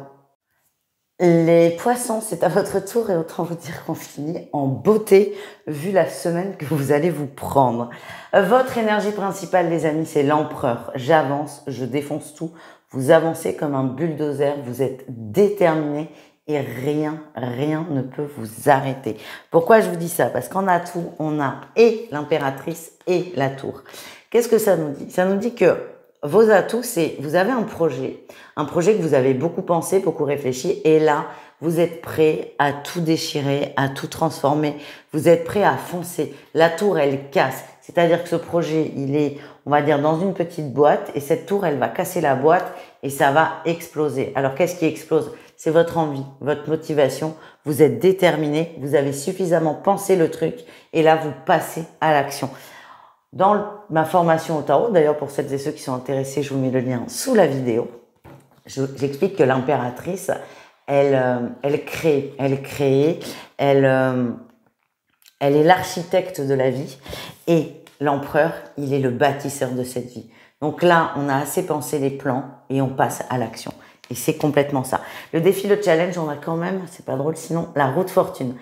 Les poissons, c'est à votre tour et autant vous dire qu'on finit en beauté vu la semaine que vous allez vous prendre. Votre énergie principale, les amis, c'est l'empereur. J'avance, je défonce tout. Vous avancez comme un bulldozer, vous êtes déterminé et rien ne peut vous arrêter. Pourquoi je vous dis ça? Parce qu'en atout, on a et l'impératrice et la tour. Qu'est-ce que ça nous dit? Ça nous dit que vos atouts, c'est vous avez un projet que vous avez beaucoup pensé, beaucoup réfléchi, et là, vous êtes prêt à tout déchirer, à tout transformer. Vous êtes prêt à foncer. La tour, elle casse. C'est-à-dire que ce projet, il est, on va dire, dans une petite boîte et cette tour, elle va casser la boîte et ça va exploser. Alors, qu'est-ce qui explose? C'est votre envie, votre motivation. Vous êtes déterminé, vous avez suffisamment pensé le truc et là, vous passez à l'action. Dans ma formation au tarot, d'ailleurs, pour celles et ceux qui sont intéressés, je vous mets le lien sous la vidéo. J'explique que l'impératrice, elle crée, elle est l'architecte de la vie et l'empereur, il est le bâtisseur de cette vie. Donc là, on a assez pensé les plans et on passe à l'action. Et c'est complètement ça. Le défi, le challenge, on a quand même, c'est pas drôle sinon, la roue de fortune.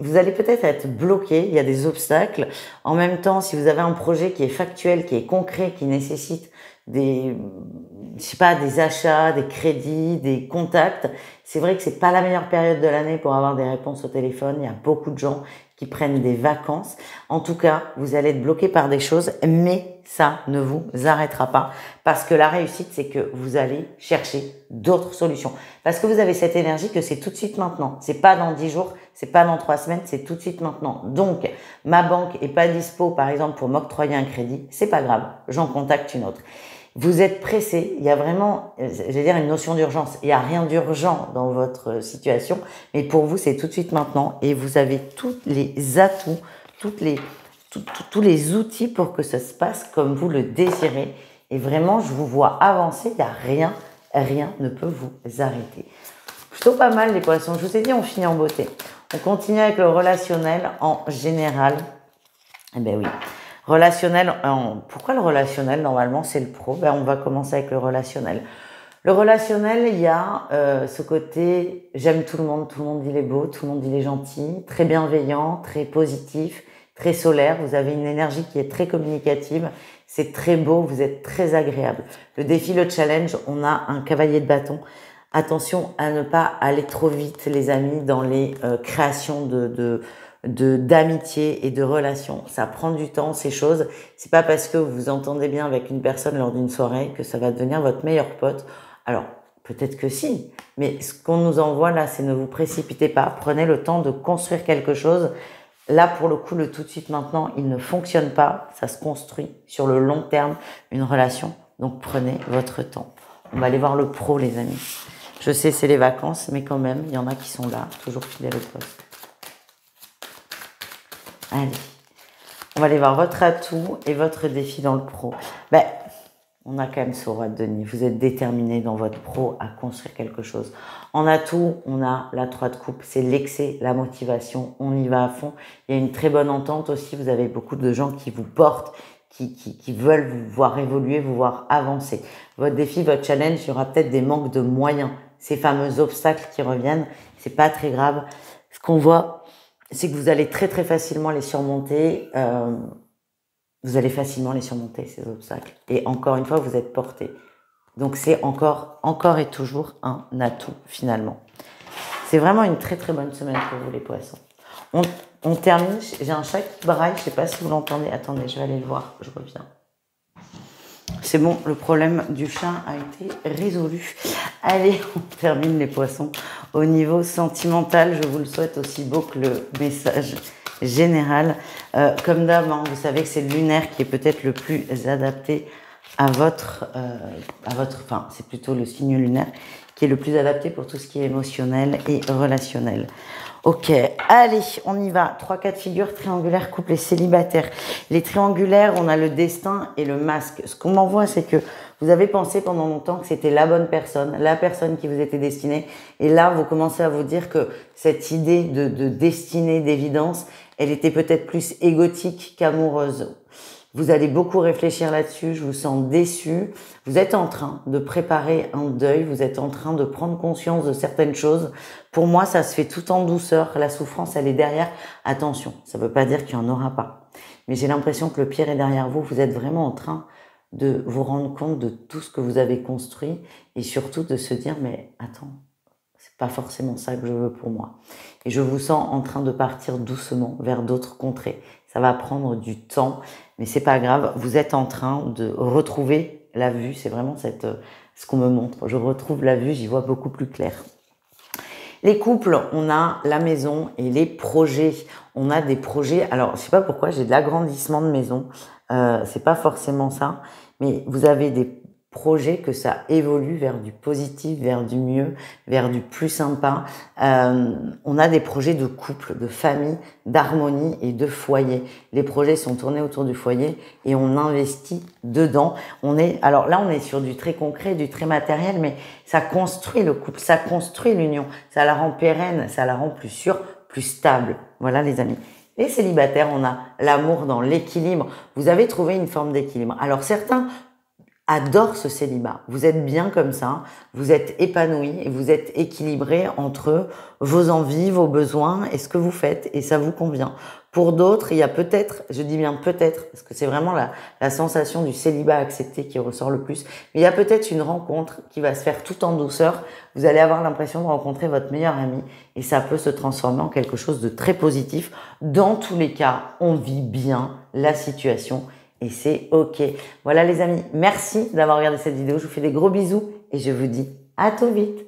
Vous allez peut-être être bloqué, il y a des obstacles. En même temps, si vous avez un projet qui est factuel, qui est concret, qui nécessite des achats, des crédits, des contacts, c'est vrai que c'est pas la meilleure période de l'année pour avoir des réponses au téléphone. Il y a beaucoup de gens qui prennent des vacances. En tout cas, vous allez être bloqué par des choses, mais ça ne vous arrêtera pas parce que la réussite, c'est que vous allez chercher d'autres solutions. Parce que vous avez cette énergie que c'est tout de suite maintenant. C'est pas dans 10 jours, c'est pas dans 3 semaines, c'est tout de suite maintenant. Donc, ma banque est pas dispo, par exemple, pour m'octroyer un crédit. C'est pas grave, j'en contacte une autre. Vous êtes pressé, il y a vraiment, je vais dire, une notion d'urgence. Il n'y a rien d'urgent dans votre situation, mais pour vous, c'est tout de suite maintenant et vous avez tous les atouts, tous les outils pour que ça se passe comme vous le désirez. Et vraiment, je vous vois avancer, il n'y a rien ne peut vous arrêter. Plutôt pas mal les poissons, je vous ai dit, on finit en beauté. On continue avec le relationnel en général. Eh bien oui. Relationnel, pourquoi le relationnel? Normalement, c'est le pro. Ben, on va commencer avec le relationnel. Le relationnel, il y a ce côté, j'aime tout le monde il est beau, tout le monde il est gentil, très bienveillant, très positif, très solaire. Vous avez une énergie qui est très communicative, c'est très beau, vous êtes très agréable. Le défi, le challenge, on a un cavalier de bâton. Attention à ne pas aller trop vite, les amis, dans les créations d'amitié et de relations. Ça prend du temps, ces choses. C'est pas parce que vous vous entendez bien avec une personne lors d'une soirée que ça va devenir votre meilleur pote. Alors, peut-être que si, mais ce qu'on nous envoie là, c'est ne vous précipitez pas. Prenez le temps de construire quelque chose. Là, pour le coup, le tout de suite maintenant, il ne fonctionne pas. Ça se construit sur le long terme, une relation. Donc, prenez votre temps. On va aller voir le pro, les amis. Je sais, c'est les vacances, mais quand même, il y en a qui sont là, toujours fidèles au poste. Allez, on va aller voir votre atout et votre défi dans le pro. Ben, on a quand même ce roi de denier. Vous êtes déterminé dans votre pro à construire quelque chose. En atout, on a la 3 de coupe. C'est l'excès, la motivation. On y va à fond. Il y a une très bonne entente aussi. Vous avez beaucoup de gens qui vous portent, qui veulent vous voir évoluer, vous voir avancer. Votre défi, votre challenge, il y aura peut-être des manques de moyens. Ces fameux obstacles qui reviennent, c'est pas très grave. Ce qu'on voit, c'est que vous allez très très facilement les surmonter. Vous allez facilement les surmonter, ces obstacles. Et encore une fois, vous êtes porté. Donc c'est encore et toujours un atout finalement. C'est vraiment une très très bonne semaine pour vous les poissons. On termine, j'ai un chat qui braille, je sais pas si vous l'entendez. Attendez, je vais aller le voir, je reviens. C'est bon, le problème du chat a été résolu. Allez, on termine les poissons. Au niveau sentimental, je vous le souhaite aussi beau que le message général. Comme d'hab, hein, vous savez que c'est le lunaire qui est peut-être le plus adapté à votre enfin, c'est plutôt le signe lunaire qui est le plus adapté pour tout ce qui est émotionnel et relationnel. Ok, allez, on y va. 3 cas de figure, triangulaire, couple et célibataire. Les triangulaires, on a le destin et le masque. Ce qu'on m'envoie, c'est que vous avez pensé pendant longtemps que c'était la bonne personne, la personne qui vous était destinée. Et là, vous commencez à vous dire que cette idée de destinée, d'évidence, elle était peut-être plus égotique qu'amoureuse. Vous allez beaucoup réfléchir là-dessus, je vous sens déçu. Vous êtes en train de préparer un deuil, vous êtes en train de prendre conscience de certaines choses. Pour moi, ça se fait tout en douceur. La souffrance, elle est derrière. Attention, ça ne veut pas dire qu'il n'y en aura pas. Mais j'ai l'impression que le pire est derrière vous. Vous êtes vraiment en train de vous rendre compte de tout ce que vous avez construit et surtout de se dire, mais attends, c'est pas forcément ça que je veux pour moi. Et je vous sens en train de partir doucement vers d'autres contrées. Ça va prendre du temps, mais c'est pas grave. Vous êtes en train de retrouver la vue. C'est vraiment ce qu'on me montre. Je retrouve la vue, j'y vois beaucoup plus clair. Les couples, on a la maison et les projets. On a des projets. Alors, je sais pas pourquoi j'ai de l'agrandissement de maison. C'est pas forcément ça, mais vous avez des projets que ça évolue vers du positif, vers du mieux, vers du plus sympa. On a des projets de couple, de famille, d'harmonie et de foyer. Les projets sont tournés autour du foyer et on investit dedans. Alors là, on est sur du très concret, du très matériel, mais ça construit le couple, ça construit l'union, ça la rend pérenne, ça la rend plus sûre, plus stable. Voilà les amis. Les célibataires, on a l'amour dans l'équilibre. Vous avez trouvé une forme d'équilibre. Alors certains adore ce célibat. Vous êtes bien comme ça, vous êtes épanoui et vous êtes équilibré entre vos envies, vos besoins et ce que vous faites et ça vous convient. Pour d'autres, il y a peut-être, je dis bien peut-être, parce que c'est vraiment la sensation du célibat accepté qui ressort le plus, mais il y a peut-être une rencontre qui va se faire tout en douceur. Vous allez avoir l'impression de rencontrer votre meilleur ami et ça peut se transformer en quelque chose de très positif. Dans tous les cas, on vit bien la situation et c'est OK. Voilà les amis, merci d'avoir regardé cette vidéo. Je vous fais des gros bisous et je vous dis à tout vite.